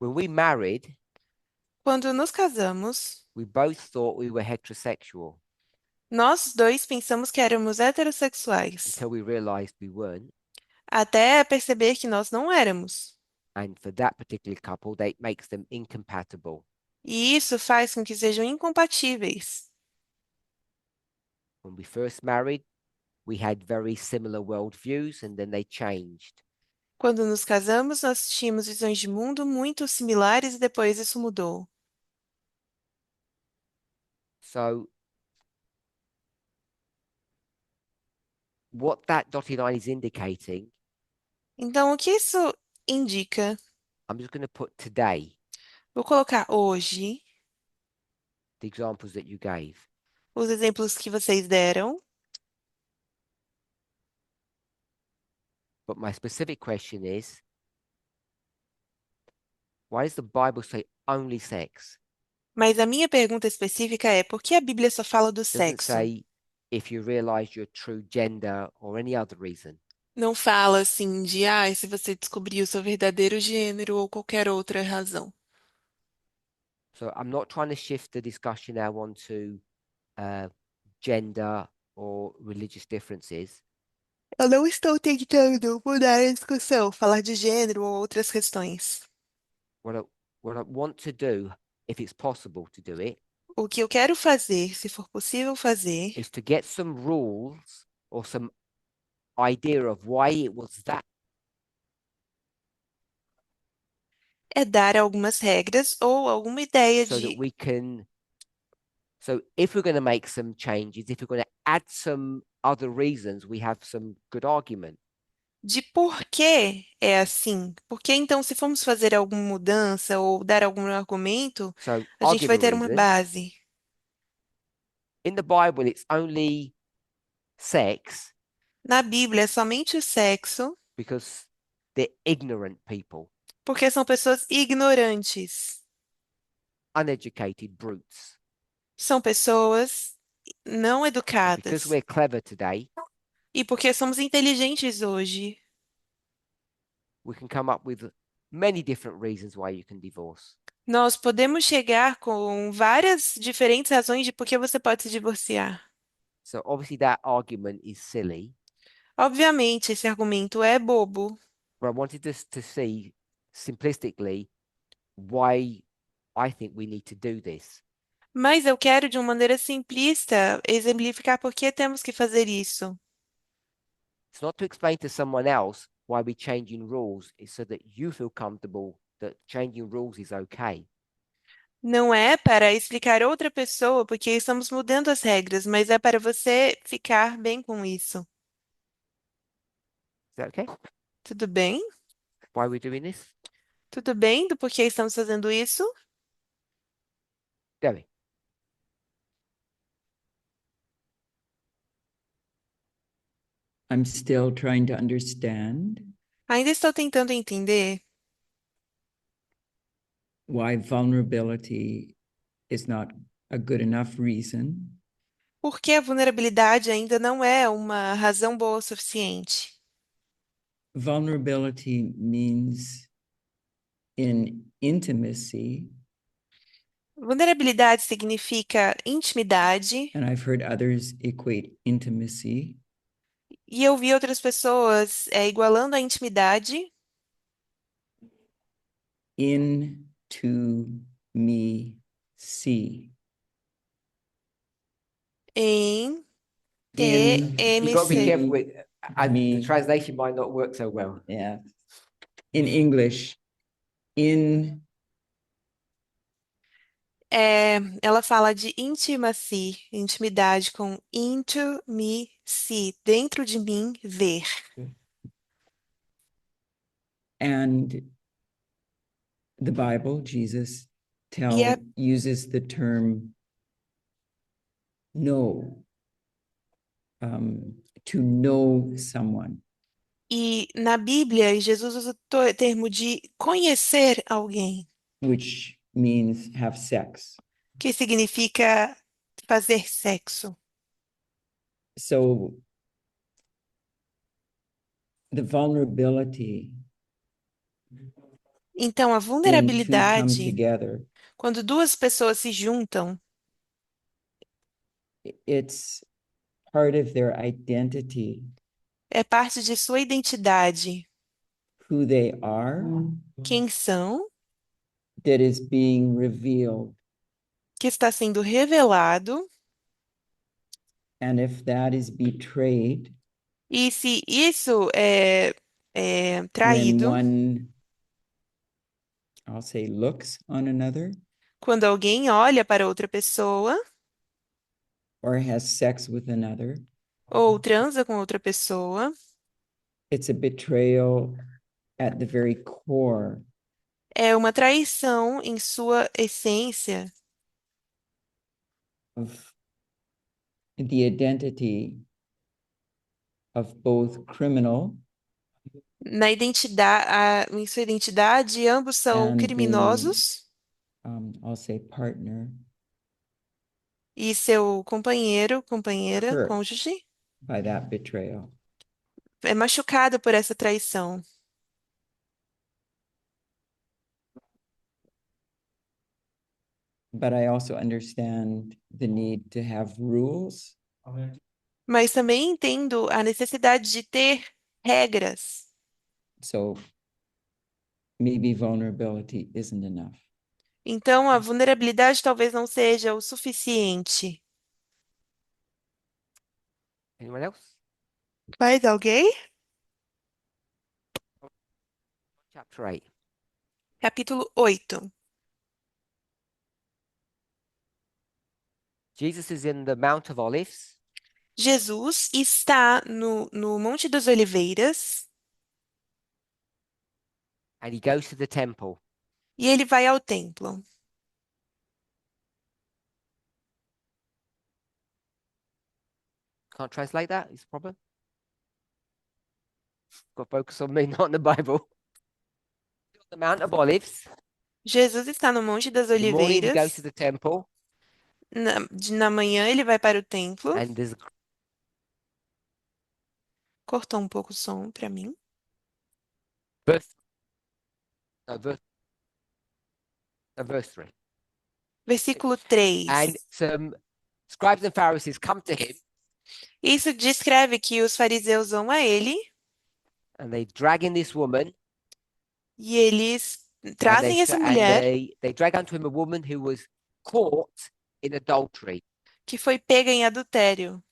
When we married, Quando nos casamos, we both thought we were heterosexual nós dois pensamos que éramos heterossexuais, until we realized we weren't. até perceber que nós não éramos. And for that particular couple, that makes them incompatible. E isso faz com que sejam incompatíveis. When we first married, we had very similar worldviews, and then they changed. Quando nos casamos, nós tínhamos visões de mundo muito similares e depois isso mudou. So what that dotted line is indicating, Então, o que isso indica? I'm just going to put today, Vou colocar hoje the examples that you gave. os exemplos que vocês deram, But my specific question is, why does the Bible say only sex? mas a minha pergunta específica é: por que a Bíblia só fala do It doesn't sexo? say if you realize your true gender or any other reason. Não fala assim de, se você descobriu seu verdadeiro gênero ou qualquer outra razão. So I'm not trying to shift the discussion now onto gender or religious differences. Eu não estou tentando mudar a discussão, falar de gênero ou outras questões. What I want to do, if it's possible to do it, O que eu quero fazer, se for possível fazer, is to get some rules or some idea of why it was that. é dar algumas regras ou alguma ideia So that de we can, so if we're going to make some changes, if we're going to add some other reasons, we have some good argument. por que é assim. Porque então, se formos fazer alguma mudança ou dar algum argumento, So a I'll gente give vai a ter uma reason. base. In the Bible, it's only sex Na Bíblia, é somente o sexo, because they're ignorant people, porque são pessoas ignorantes. uneducated brutes. São pessoas não And because educadas. we're clever today, E porque somos inteligentes hoje, we can come up with many different reasons why you can divorce. nós podemos chegar com várias diferentes razões de por que você pode se divorciar. So obviously that argument is silly, Obviamente, esse argumento é bobo, but I wanted us to see simplistically why I think we need to do this. mas eu quero, de uma maneira simplista, exemplificar por que temos que fazer isso. It's not to explain to someone else why we're changing rules, it's so that you feel comfortable that changing rules is okay. Não é para explicar a outra pessoa porque estamos mudando as regras, mas é para você ficar bem com isso. Is that okay? Tudo bem? Why we're doing this? Tudo bem do porquê estamos fazendo isso? Debbie? I'm still trying to understand Ainda estou tentando entender why vulnerability is not a good enough reason por que a vulnerabilidade ainda não é uma razão boa o suficiente. vulnerability means in intimacy, Vulnerabilidade significa intimidade, and I've heard others equate intimacy e eu vi outras pessoas igualando a intimidade into me see. em You got to be TMC. careful with, and the Me. translation might not work so well. Yeah. In English, in Ela fala de intimacy, intimidade com into me see, dentro de mim ver. and the Bible, Jesus Yep. uses the term know, to know someone. E na Bíblia, Jesus usa o termo de conhecer alguém, Which means have sex. que significa fazer sexo. So the vulnerability Então, a when two come vulnerabilidade, together, quando duas pessoas se juntam, it's part of their identity, é parte de sua identidade, who they are, quem são, that is being revealed. que está sendo revelado, And if that is betrayed, e se isso é when traído, one, I'll say, looks on another quando alguém olha para outra pessoa or has sex with another, ou transa com outra pessoa, it's a betrayal at the very core é uma traição em sua essência of the identity of both criminal em sua identidade, ambos são and the, criminosos I'll say, partner e seu companheiro, companheira, hurt cônjuge, by that betrayal. é machucado por essa traição. but I also understand the need to have rules. Mas também entendo a necessidade de ter regras. So maybe vulnerability isn't enough. Então, a vulnerabilidade talvez não seja o suficiente. Anyone else? Mais alguém? Chapter 8. Capítulo 8. Jesus is in the Mount of Olives, Jesus está no Monte das Oliveiras and he goes to the temple. e ele vai ao templo. Can't translate that? Is the problem? Got to focus on me, not on the Bible. On the Mount of Olives. Jesus está no Monte das In the morning, he goes Oliveiras. to the temple, Na manhã ele vai para o templo. and there's Cortou um pouco o som para mim. verse, no, verse 3. Versículo And 3. some scribes and Pharisees come to him, Isso descreve que os fariseus vão a ele and they drag in this woman, e eles and trazem essa mulher they drag unto him a woman who was caught in adultery. que foi pega em adultério.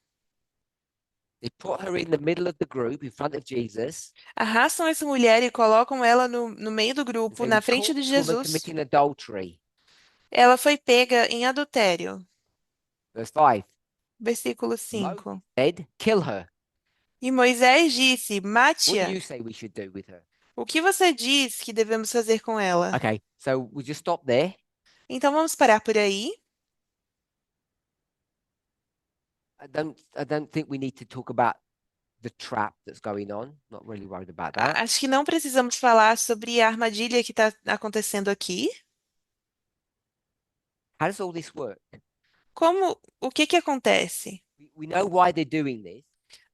They put her in the middle of the group in front of Jesus. Arrastam essa mulher e colocam ela no meio do And grupo, say, na "We frente caught de this woman Jesus. committing adultery." Ela foi pega em adultério. Verse 5. Versículo Moses 5. said, "Kill her." E Moisés disse: What do Mate-a. you say we should do with her? O que você diz que devemos fazer com ela? Okay, so we just stop there. Então vamos parar por aí. I don't think we need to talk about the trap that's going on. Not really worried about that. Acho que não precisamos falar sobre a armadilha que está acontecendo aqui. How does all this work? O que acontece? We know why they're doing this.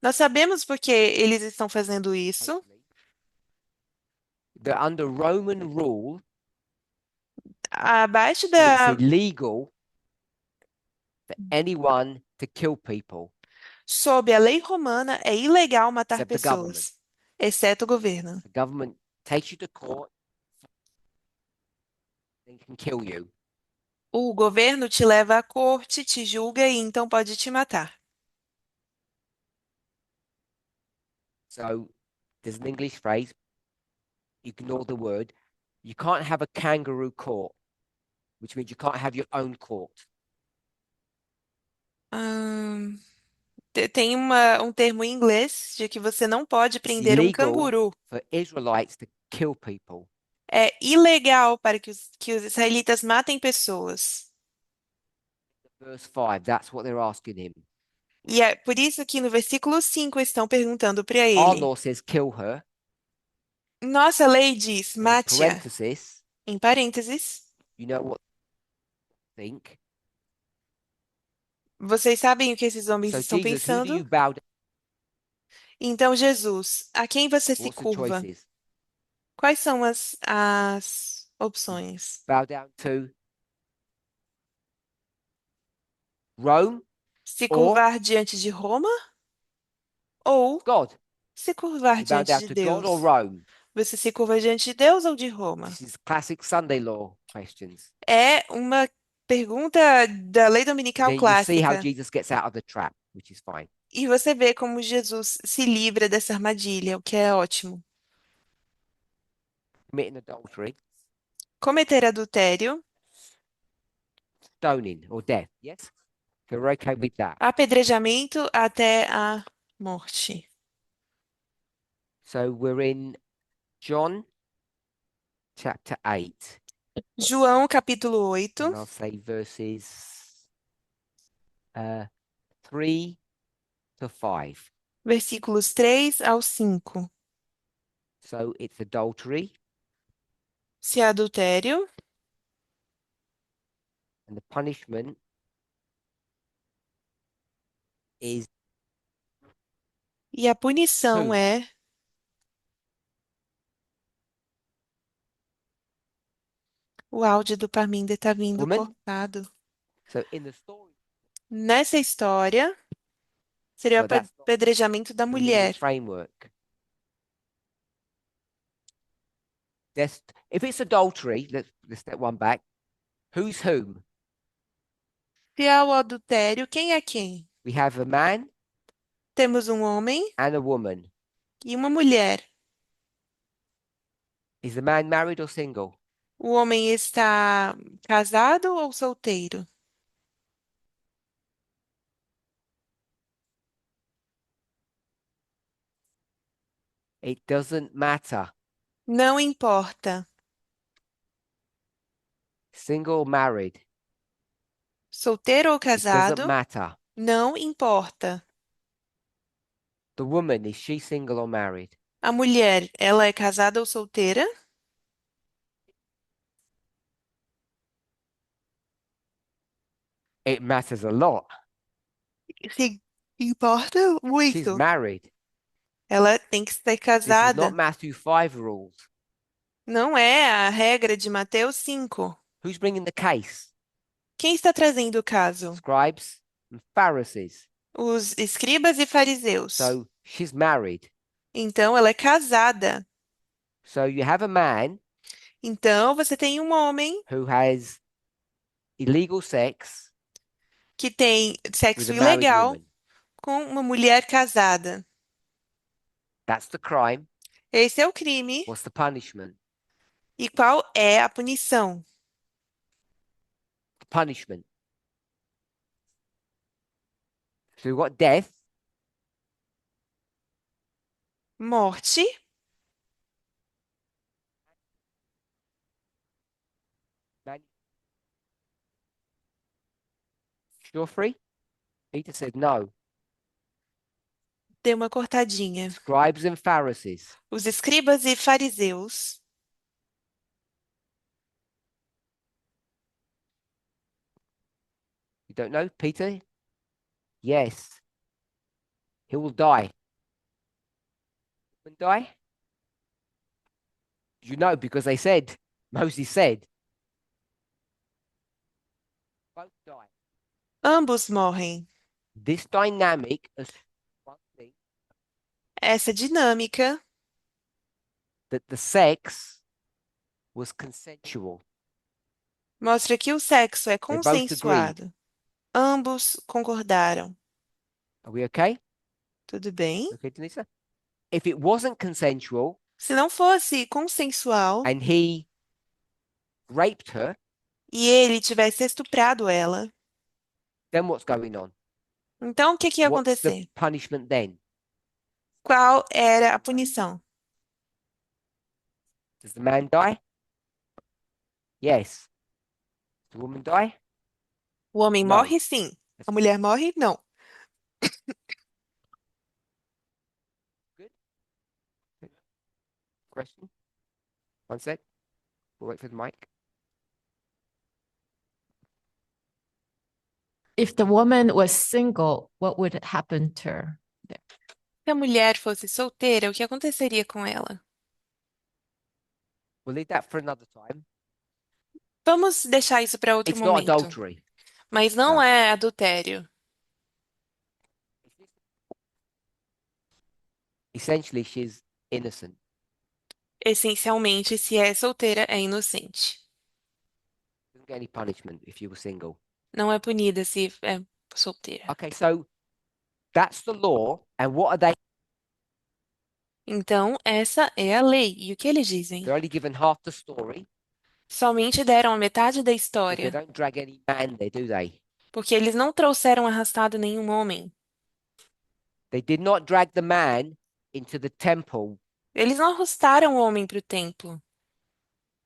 Nós sabemos por que eles estão fazendo isso. Hopefully. They're under Roman rule. Abaixo So it's da, illegal for anyone to kill people sob a lei romana, é ilegal matar except the government. pessoas, exceto o governo. The government takes you to court and can kill you. O governo te leva à corte, te julga e então pode te matar. So there's an English phrase, ignore the word. You can't have a kangaroo court, which means you can't have your own court. Tem um termo em inglês de que você não pode It's prender um illegal canguru. for Israelites to kill people. É ilegal para que os israelitas matem pessoas. Verse 5, that's what they're asking him. E é por isso que no versículo 5 estão perguntando para Our ele. law says kill her. Nossa lei diz, In mate-a. parenthesis, Em parênteses, you know what they think. vocês sabem o que esses homens So estão Jesus, who do you pensando? bow down? Então, Jesus, a quem você se What's the curva? choices? Quais são as opções? Bow down to Rome Se or curvar diante de Roma ou God? se curvar You bow diante down de to God or Deus? Rome? Você se curva diante de Deus ou de Roma? This is classic Sunday law questions. É uma pergunta da lei dominical Then you see how clássica. Jesus gets out of the trap, which is fine. E você vê como Jesus se livra dessa armadilha, o que é ótimo. Committing adultery, Cometer adultério, stoning, or death. Yes? So we're okay with that. apedrejamento até a morte. So we're in John chapter 8. João, capítulo 8, And I'll say verses 3 to 5. versículos 3 ao 5. So it's adultery, Se é adultério, and the punishment is e a punição Who? O áudio do Parminder tá vindo Woman. cortado. So in the story, Nessa história, seria o so that's not apedrejamento da the legal mulher. framework. If it's adultery, let's step one back. Who's whom? Se é o adultério, quem é quem? We have a man Temos um homem and a woman. e uma mulher. Is the man married or single? O homem está casado ou solteiro? It doesn't matter. Não importa. Single or married. Solteiro ou It doesn't casado? matter. Não importa. The woman, is she single or married? A mulher, ela é casada ou solteira? It matters a lot. Sim, importa She's muito. married. Ela tem que ser This is not casada. Matthew 5 rules. Não é a regra de Mateus 5. Who's bringing the case? Quem está trazendo o caso? Scribes and Pharisees. Os escribas e fariseus. So she's married. Então, ela é casada. So you have a man Então, você tem um homem who has illegal sex que tem with sexo a married ilegal woman. com uma mulher casada. That's the crime. Esse é o crime. What's the punishment? E qual é a punição? The punishment. So we've got death, Morte. you're free? Peter said no. Deu uma cortadinha. Scribes and Pharisees. Os escribas e fariseus. You don't know, Peter? Yes. He will die. And die? You know, because they said, Moses said, both die. Ambos morrem. This dynamic is one thing Essa dinâmica that the sex was consensual. mostra que o sexo é They both agreed. consensuado. Ambos concordaram. Are we okay? Tudo bem? Okay, Denisa? If it wasn't consensual Se não fosse consensual and he raped her, e ele tivesse estuprado ela, then what's going on? então o que que ia What's the acontecer? punishment then? Qual era a punição? Does the man die? Yes. Does the woman die? O homem Não. morre, sim. A mulher morre, não. Question? One sec. We'll wait for the mic. If the woman was single, what would happen to her? Se a mulher fosse solteira, o que aconteceria com ela? We'll leave that for another time. Vamos deixar isso para outro It's not momento. adultery. Mas não Não. é adultério. Essentially, she's innocent. Essencialmente, se é solteira, é inocente. Doesn't get any punishment if you were single. Não é punida se é solteira. Okay, so that's the law. And what are they? Então, essa é a lei. E o que eles dizem? They're only given half the story Somente deram a metade da because they história, don't drag any man there, do they? porque eles não trouxeram arrastado nenhum homem. They did not drag the man into the temple, Eles não arrastaram o homem para o templo,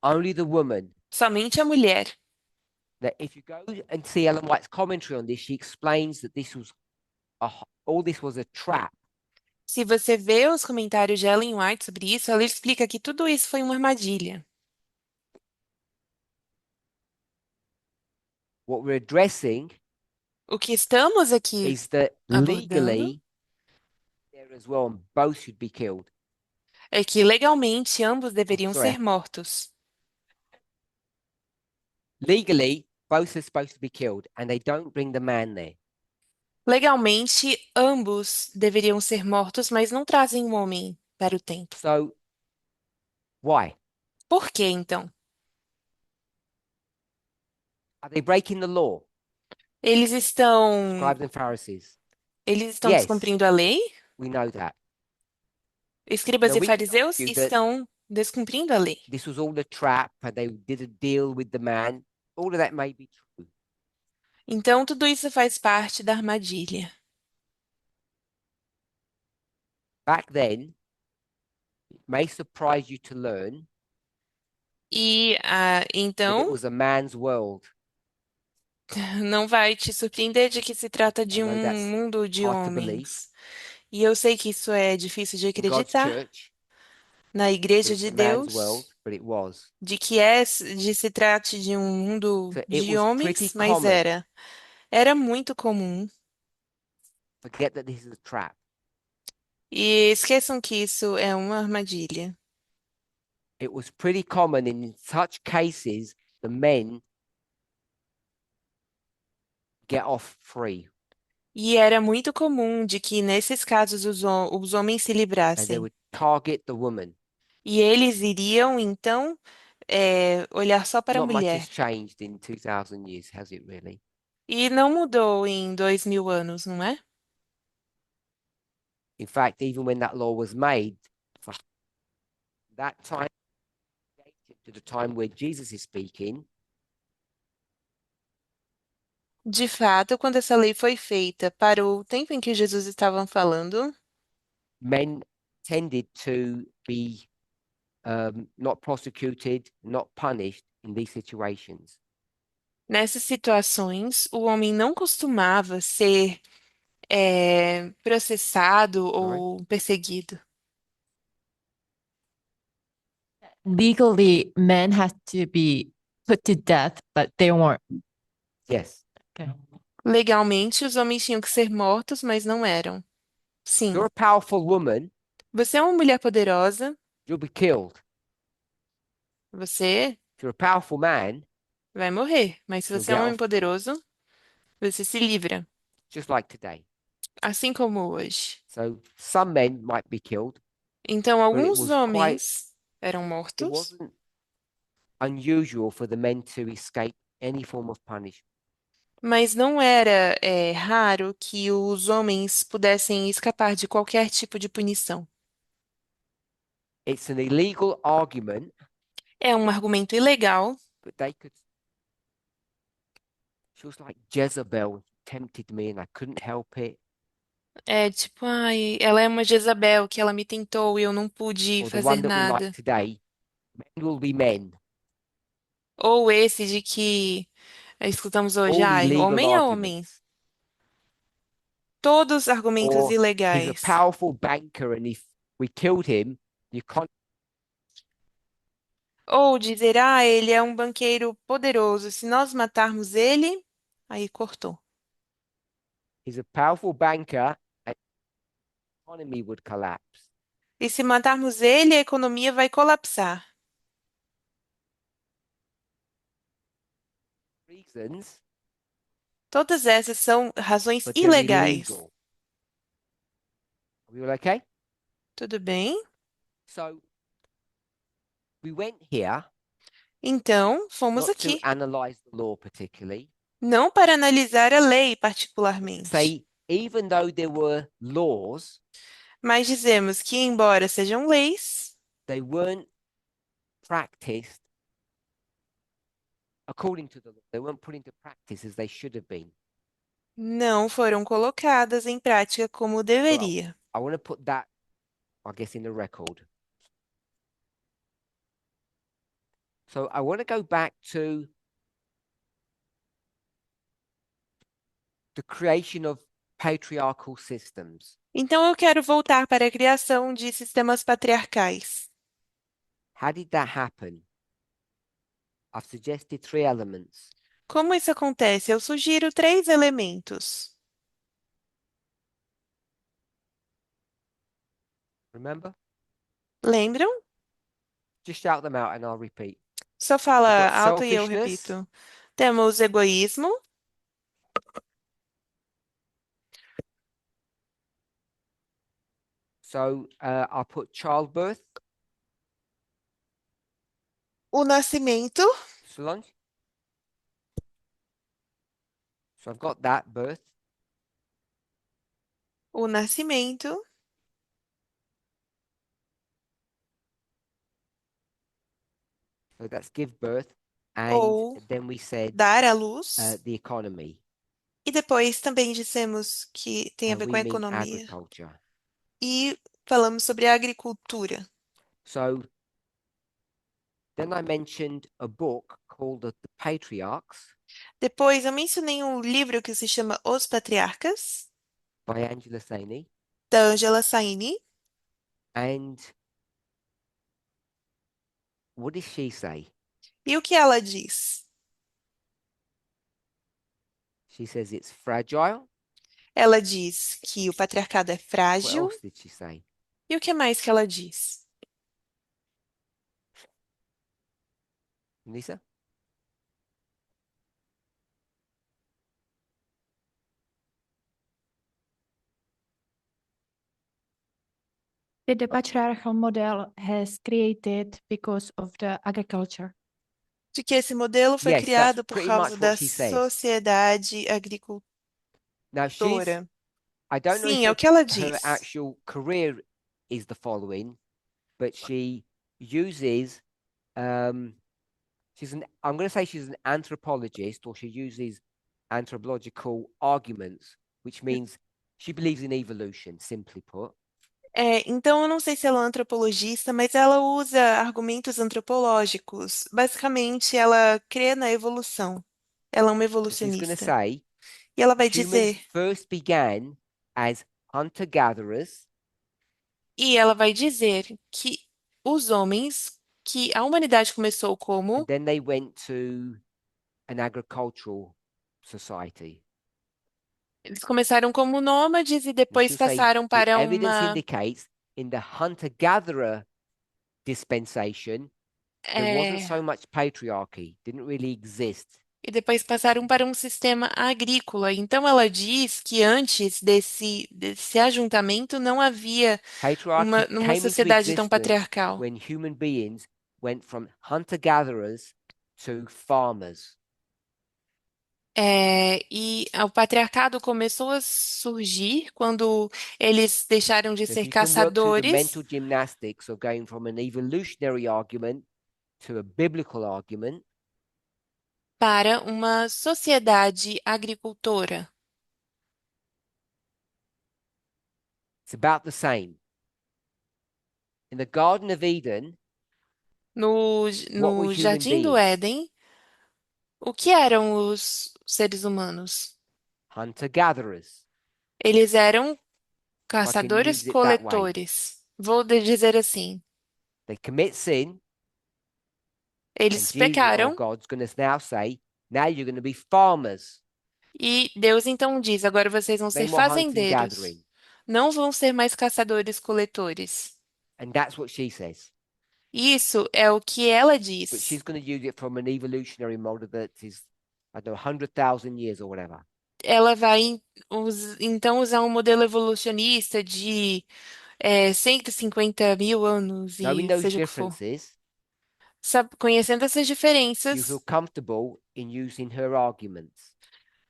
only the woman. somente a mulher. That if you go and see Ellen White's commentary on this, she explains that all this was a trap. Se você vê os comentários de Ellen White sobre isso, ela explica que tudo isso foi uma armadilha. What we're addressing O que estamos aqui is that abordando legally there as well, and both should be killed. é que legalmente ambos deveriam sorry. ser mortos. Legally, both are supposed to be killed, and they don't bring the man there. Legalmente, ambos deveriam ser mortos, mas não trazem o homem para o templo. So, why? Por quê, então? Are they breaking the law? Eles estão, Scribes and Pharisees. eles estão Yes. descumprindo a lei? We know that. Escribas Now, e we can fariseus argue that estão descumprindo a lei. this was all a trap, and they did a deal with the man. All of that may be true. Então, tudo isso faz parte da armadilha. Back then, it may surprise you to learn E that it então, was a man's world. não vai te surpreender de que se trata de I know that's mundo de hard to believe. homens. E eu sei que isso é difícil de In God's acreditar church, na Igreja it's de a man's world, Deus, but it was. de que de se trate de um mundo So it de was homens, pretty mas common. era muito comum. Forget that this is a trap. E esqueçam que isso é uma armadilha. It was pretty common in such cases, the men get off free, E era muito comum de que nesses casos os homens se and they livrassem. would target the woman. E eles iriam, então, olhar só para a Not much mulher. has changed in 2,000 years, has it really? E não mudou em 2000 anos, não é? In fact, even when that law was made, from that time to the time where Jesus is speaking, De fato, quando essa lei foi feita para o tempo em que Jesus estava falando, men tended to be not prosecuted, not punished in these situations. nessas situações, o homem não costumava ser processado ou perseguido. Legally, men had to be put to death, but they weren't. Yes. Okay. Legalmente, os homens tinham que ser mortos, mas não eram. Sim. You're a powerful woman, Você é uma mulher poderosa, you'll be killed. você If you're a powerful man, vai morrer. Mas se you'll você é um get homem off, poderoso, você se livra. just like today. Assim como hoje. So some men might be killed. Então, But it alguns was homens eram It mortos, wasn't unusual for the men to escape any form of punishment. mas não era raro que os homens pudessem escapar de qualquer tipo de punição. It's an illegal argument, É um argumento ilegal, but they could. She was like Jezebel tempted me and I couldn't help it. é tipo, ai, ela é uma Jezabel que ela me tentou e eu não pude Or the fazer one that we like nada. today, men will be men. Ou esse de que escutamos hoje, All ai, illegal homem é homem. arguments. Todos argumentos Or he's a ilegais. powerful banker and if we killed him, you can't. Ou dizer, ele é um banqueiro poderoso, se nós matarmos ele, aí cortou. He's a powerful banker and the economy would collapse. E se matarmos ele, a economia vai colapsar. Reasons, Todas essas são razões but they're ilegais. illegal. Are we all okay? Tudo bem? So we went here Então, fomos not to aqui. analyze the law particularly, Não para analisar a lei particularmente, say even though there were laws, mas dizemos que, embora sejam leis, they weren't practiced according to the law. They weren't put into practice as they should have been. não foram colocadas em prática como deveria. I want to put that, I guess, in the record. So I want to go back to the creation of patriarchal systems. Então, eu quero voltar para a criação de sistemas patriarcais. How did that happen? I've suggested 3 elements. Como isso acontece? Eu sugiro 3 elementos. Remember? Lembram? Just shout them out and I'll repeat. Só We've fala got alto e eu selfishness. repito. Temos egoísmo, So I'll put childbirth. o nascimento, Solange. So I've got that birth. o nascimento, So that's give birth. And ou then we said dar à luz. the economy. E depois também dissemos que tem a And ver we com a mean economia. agriculture. E falamos sobre a agricultura. So then I mentioned a book called The Patriarchs Depois eu mencionei um livro que se chama Os Patriarcas, by Angela Saini. da Angela Saini. And what does she say? E o que ela diz? She says it's fragile. Ela diz que o patriarcado é What frágil. else did she say? E o que mais que ela diz? Lisa? That the patriarchal model has created because of the agriculture. De que esse modelo foi Yes, that's criado por pretty causa much da what she says. sociedade agricultora. Now I don't know Sim, if é o que ela her diz. actual career is the following, but she uses I'm going to say she's an anthropologist, or she uses anthropological arguments, which means she believes in evolution, simply put. Então, eu não sei se ela é uma antropologista, mas ela usa argumentos antropológicos. Basicamente, ela crê na evolução. Ela é uma So she's going to evolucionista. say E ela vai humans dizer, first began as hunter-gatherers, que os homens, que a humanidade começou and como, then they went to an agricultural society. eles começaram como nômades e And depois she'll say passaram the para evidence uma, indicates in the hunter-gatherer dispensation, there wasn't é, so much patriarchy, didn't really exist. e depois passaram para um sistema agrícola. Então, ela diz que antes desse ajuntamento não havia Patriarchy numa came into sociedade tão existence patriarcal. when human beings went from hunter-gatherers to farmers. E o patriarcado começou a surgir quando eles deixaram de So if ser you can work through the caçadores mental gymnastics of going from an evolutionary argument to a biblical argument, para uma sociedade agricultora. it's about the same. In the Garden of Eden, No, what no were human Jardim do beings? Éden, o que eram os seres humanos? Hunter-gatherers. Eles eram If I can use it that way. caçadores-coletores. Vou dizer assim. They commit sin, and Eles Jesus or pecaram God's going to now say, now you're going to be farmers. e Deus então diz: agora vocês vão No ser more hunting and fazendeiros. gathering. Não vão ser mais caçadores-coletores. And that's what she says. Isso é o que ela But diz. she's going to use it from an evolutionary model that is, I don't know, 100,000 years or whatever. Ela vai então usar um modelo evolucionista de 150 mil anos Knowing e those seja o que for. differences, Conhecendo essas do you diferenças, feel comfortable in using her arguments?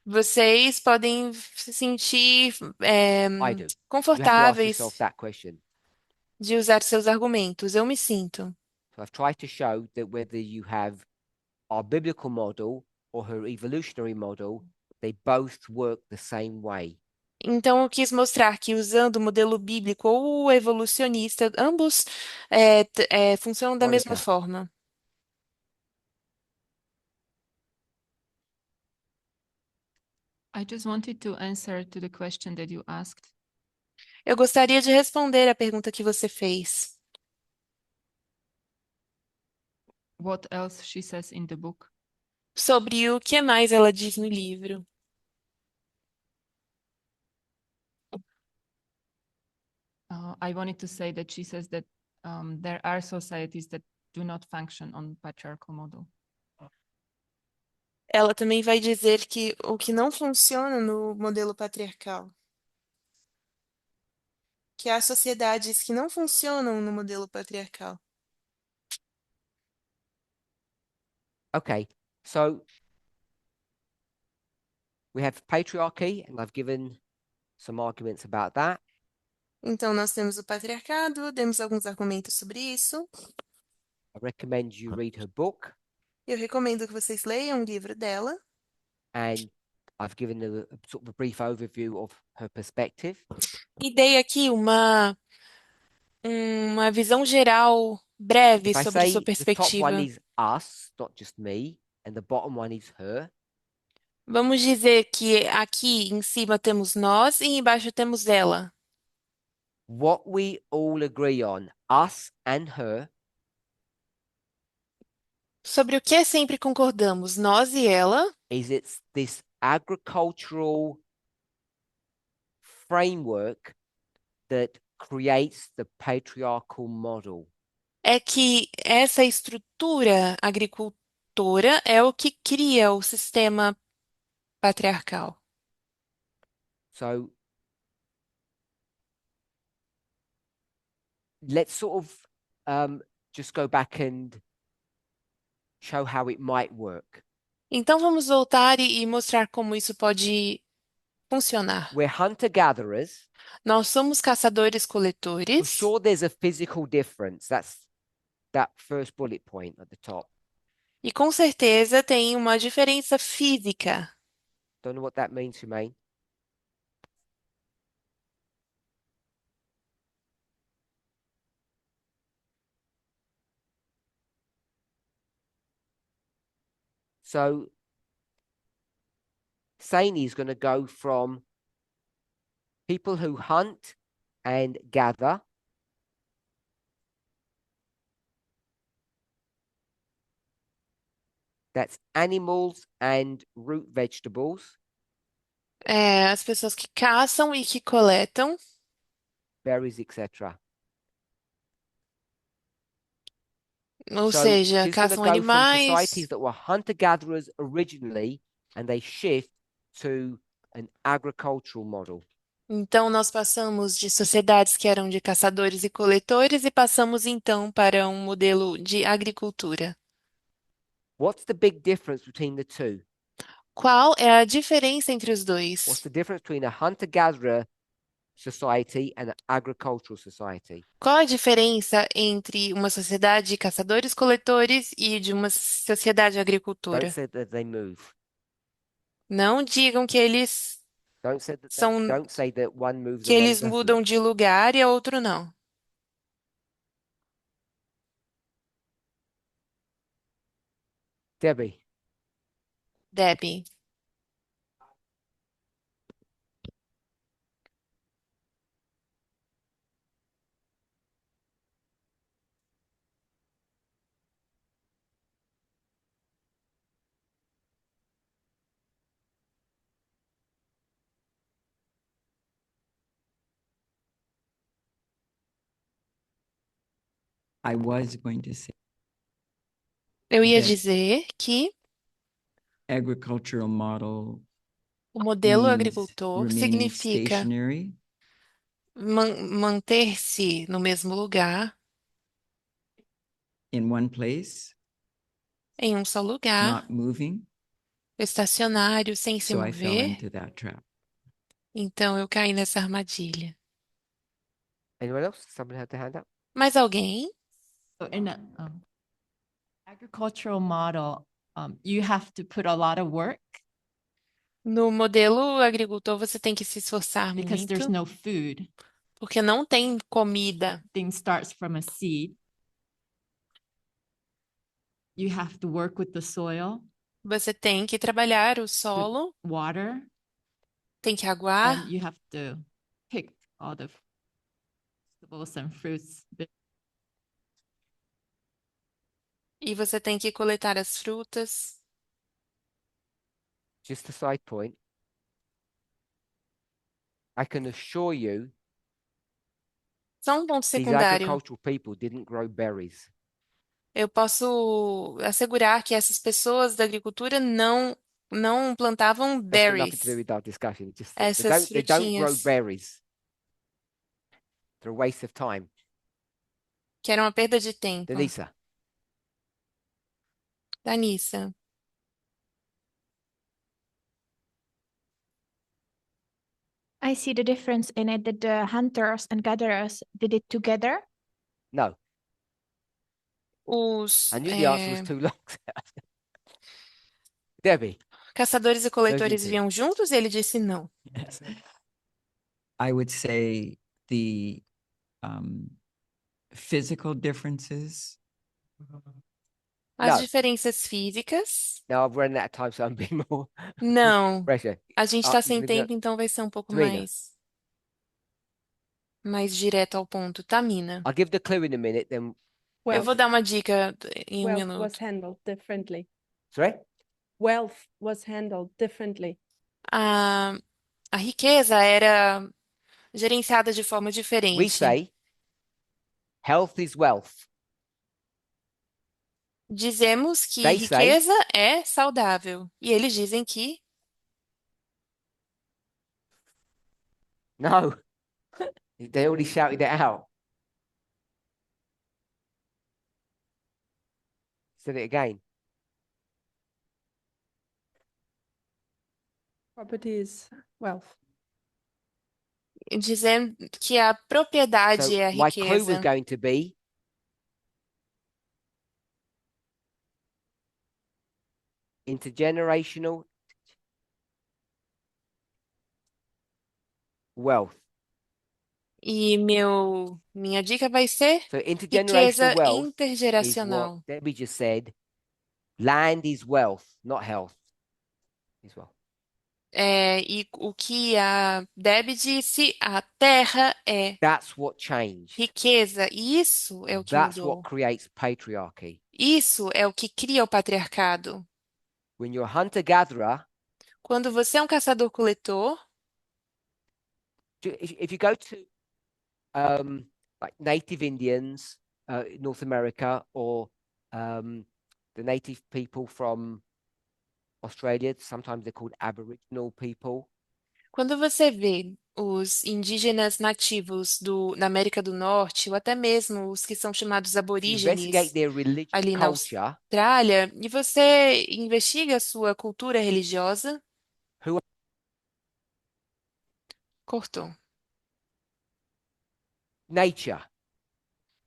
vocês podem se sentir I do. You have to ask confortáveis yourself that question. de usar seus argumentos. Eu me sinto. So I've tried to show that whether you have our biblical model or her evolutionary model, they both work the same way. Então, eu quis mostrar que usando o modelo bíblico ou o evolucionista, ambos funcionam da mesma Monica. forma. I just wanted to answer to the question that you asked. Eu gostaria de responder a pergunta que você fez. What else she says in the book? Sobre o que mais ela diz no livro. I wanted to say that she says that there are societies that do not function on patriarchal model. Ela também vai dizer que o que não funciona no modelo patriarcal, que há sociedades que não funcionam no modelo patriarcal. Okay, so we have patriarchy, and I've given some arguments about that. Então, nós temos o patriarcado, demos alguns argumentos sobre isso. I recommend you read her book, Eu recomendo que vocês leiam o livro dela. and I've given a sort of a brief overview of her perspective. E dei aqui uma visão geral breve If I sobre sua say the top one perspectiva. is us, not just me, and the bottom one is her, Vamos dizer que aqui em cima temos nós e embaixo temos ela. what we all agree on, us and her, Sobre o que sempre concordamos, nós e ela, is it's this agricultural framework that creates the patriarchal model. é que essa estrutura agricultora é o que cria o sistema patriarcal. So let's sort of just go back and show how it might work. Então vamos voltar e mostrar como isso pode funcionar. We're hunter-gatherers. Nós somos For caçadores-coletores sure, there's a physical difference. That's that first bullet point at the top. e com certeza tem uma diferença física. Don't know what that means, Humaine. So Saini is going to go from people who hunt and gather that's animals and root vegetables, As pessoas que caçam e que coletam, berries, etc. ou So seja, she's going to caçam go from animais. societies that were hunter-gatherers originally, and they shift to an agricultural model. Então, nós passamos de sociedades que eram de caçadores e coletores e passamos então para um modelo de agricultura. What's the big difference between the two? Qual é a diferença entre os What's dois? the difference between a hunter-gatherer society and an agricultural society? Qual a diferença entre uma sociedade de caçadores-coletores e de uma sociedade Don't agricultura? say that they move. Não digam que eles Don't say that são don't say that one moves que and one eles doesn't. mudam de lugar e a outro não. Debbie, Debbie, I was going to say eu ia that dizer que agricultural model o modelo means agricultor remaining significa stationary manter-se no mesmo lugar, in one place, em um só lugar, not moving. estacionário, sem se So I fell mover. into that trap. Então eu caí nessa armadilha. anyone else? Somebody had their hand up? Mais alguém? So in a agricultural model, you have to put a lot of work No modelo agricultor você tem que se esforçar because there's muito, no food. porque não tem comida. Thing starts from a seed. You have to work with the soil, Você tem que trabalhar o solo, water, tem que aguar and you have to pick all the vegetables and fruits. e você tem que coletar as frutas. Just a side point. I can assure you Só um ponto these secundário. agricultural people didn't grow berries. eu posso assegurar que essas pessoas da agricultura não plantavam That's got nothing to do berries, with our discussion. It's just that essas they don't grow frutinhas, berries. They're a waste of time. que era uma perda de tempo. Denisa, Danissa, I see the difference in it that the hunters and gatherers did it together. no. os I knew the answer was too long. Debbie, caçadores e coletores Nojentinho. viviam juntos? E ele disse não. Yes. I would say the um, physical differences. As No. diferenças físicas? now I've run out of time, so I'm being more Não. pressure. A gente está sem Tamina. tempo, então vai ser um pouco Tamina. mais direto ao ponto. Tamina. I'll give the clue in a minute, then. Eu vou dar uma dica em um Wealth was minuto. handled differently. Sorry? Wealth was handled differently. A riqueza era gerenciada de forma We diferente. say health is wealth. Dizemos que They say- riqueza é saudável. E eles dizem que No. They already shouted it out. Said it again. Property is wealth. dizendo que a propriedade So é a my clue was riqueza. going to be intergenerational wealth. E minha dica vai ser So riqueza intergenerational wealth is what intergeracional. Debbie just said. Land is wealth, not health. As well. E o que a Debbie disse, a terra é That's what changed. riqueza. E isso é o que That's mudou. what creates patriarchy. Isso é o que cria o patriarcado. When you're a hunter-gatherer, Quando você é um caçador-coletor, if you go to like native Indians, North America, or the native people from Australia, sometimes they're called Aboriginal people. quando você vê os indígenas nativos da América do Norte, ou até mesmo os que são chamados If you investigate aborígenes their religious ali na culture, Austrália, e você investiga a sua cultura religiosa, Who- cortou. nature,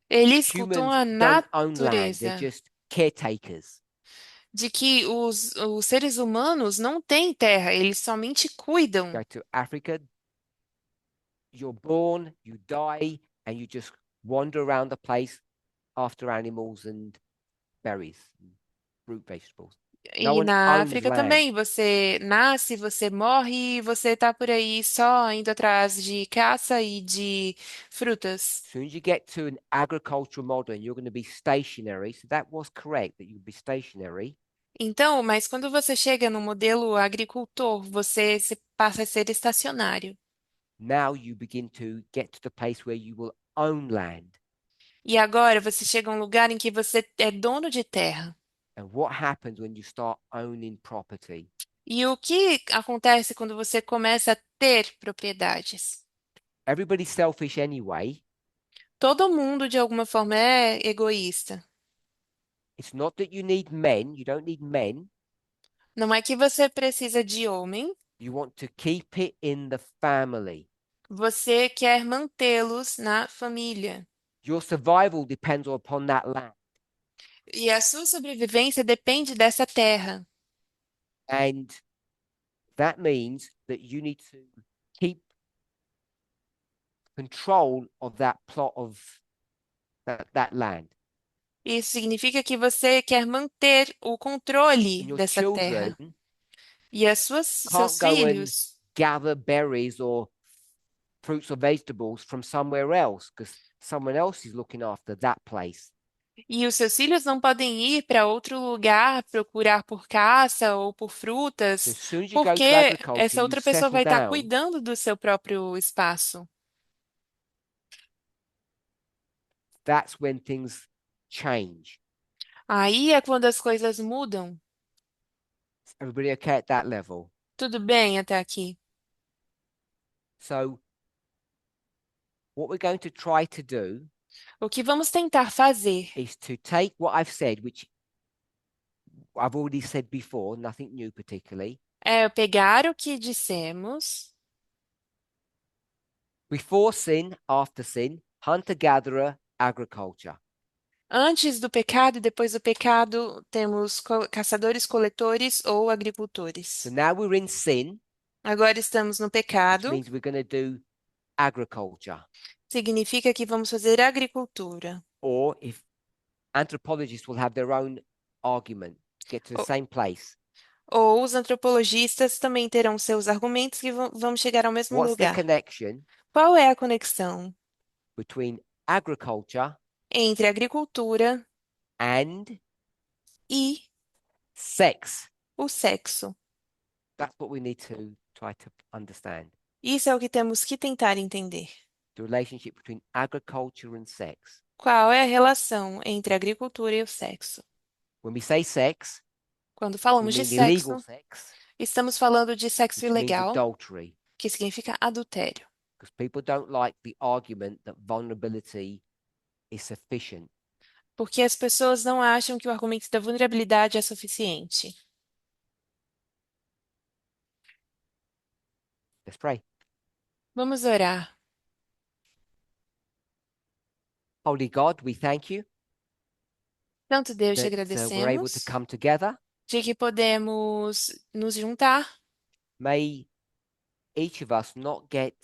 Eles cultuam a humans don't own land, they're natureza, just caretakers. de que os seres humanos não têm terra, eles somente cuidam. Go to Africa, you're born, you die, and you just wander around the place after animals and berries, and fruit vegetables. No E one na owns África land. também, você nasce, você morre e você tá por aí só indo atrás de caça e de frutas. As soon as you get to an agricultural model, you're going to be stationary. So that was correct, that you'd be stationary. Então, mas quando você chega no modelo agricultor, você passa a ser estacionário. Now you begin to get to the place where you will own land. E agora você chega a um lugar em que você é dono de terra. And what happens when you start owning property? E o que acontece quando você começa a ter propriedades? Everybody's selfish anyway. Todo mundo, de alguma forma, é egoísta. It's not that you need men, you don't need men. Não é que você precisa de homem, You want to keep it in the family. você quer mantê-los na família. Your survival depends upon that land. E a sua sobrevivência depende dessa terra. And that means that you need to keep control of that plot of that land. Isso significa que você quer manter o controle And your dessa terra. children E seus can't go and filhos gather berries or fruits or vegetables from somewhere else because someone else is looking after that place. e os seus filhos não podem ir para outro lugar procurar por caça ou por So as frutas, soon as you go porque to agriculture, essa you outra pessoa settle vai estar down. cuidando do seu próprio espaço. That's when things change. Aí é quando as coisas mudam. Everybody okay at that level? Tudo bem até aqui? So, what we're going to try to do O que vamos tentar fazer is to take what I've said, which I've already said before, nothing new particularly. é pegar o que dissemos, Before sin, after sin, hunter-gatherer, agriculture. antes do pecado e depois do pecado, temos caçadores-coletores ou agricultores. So now we're in sin, Agora estamos no which pecado, means we're going to do agriculture. significa que vamos fazer agricultura. Or if anthropologists will have their own argument to get to the Oh. same place. Ou os antropologistas também terão seus argumentos que vamos chegar ao mesmo What's the lugar. connection Qual é a conexão between agriculture entre agricultura and e sex? o sexo? That's what we need to try to understand. Isso é o que temos que tentar entender. The relationship between agriculture and sex. Qual é a relação entre a agricultura e o sexo? When we say sex, Quando we falamos de mean illegal sexo, sex, estamos falando de sexo which means ilegal, adultery. que significa adultério. Because people don't like the argument that vulnerability is sufficient. Porque as pessoas não acham que o argumento da vulnerabilidade é suficiente. Let's pray. Vamos orar. Holy God, we thank you Santo Deus, te that we're able to agradecemos come together. de que podemos nos juntar. May each of us not get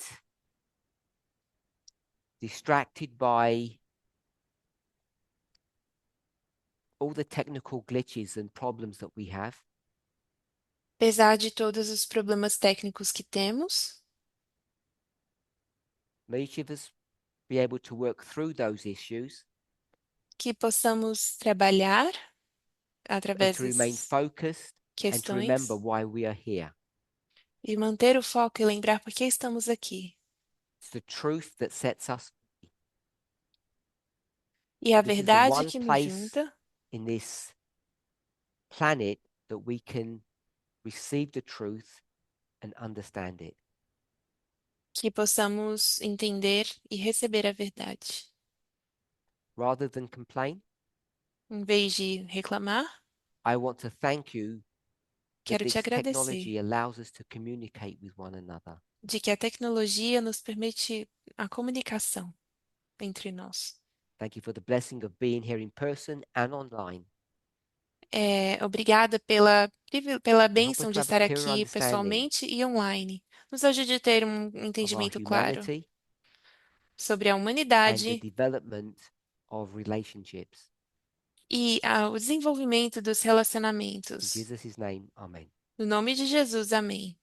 distracted by all the technical glitches and problems that we have. Apesar de todos os problemas técnicos que temos, May each of us be able to work through those issues que possamos trabalhar and através to remain das focused and to questões remember why we are here. e manter o foco e lembrar por que estamos aqui. It's the truth that sets us free. E a This is the verdade one que nos place junta in this planet that we can receive the truth and understand it. que possamos entender e receber a verdade. Rather than complain, Em vez de reclamar, I want to thank you that quero te this agradecer technology allows us to communicate with one another. de que a tecnologia nos permite a comunicação entre nós. Thank you for the blessing of being here in person and online. Obrigada pela us bênção to de have a estar clearer aqui understanding pessoalmente e online. Nos ajude a ter um of our entendimento claro humanity sobre a and the humanidade development of relationships. e o desenvolvimento dos In relacionamentos. Jesus' name, amen. No nome de Jesus, amém.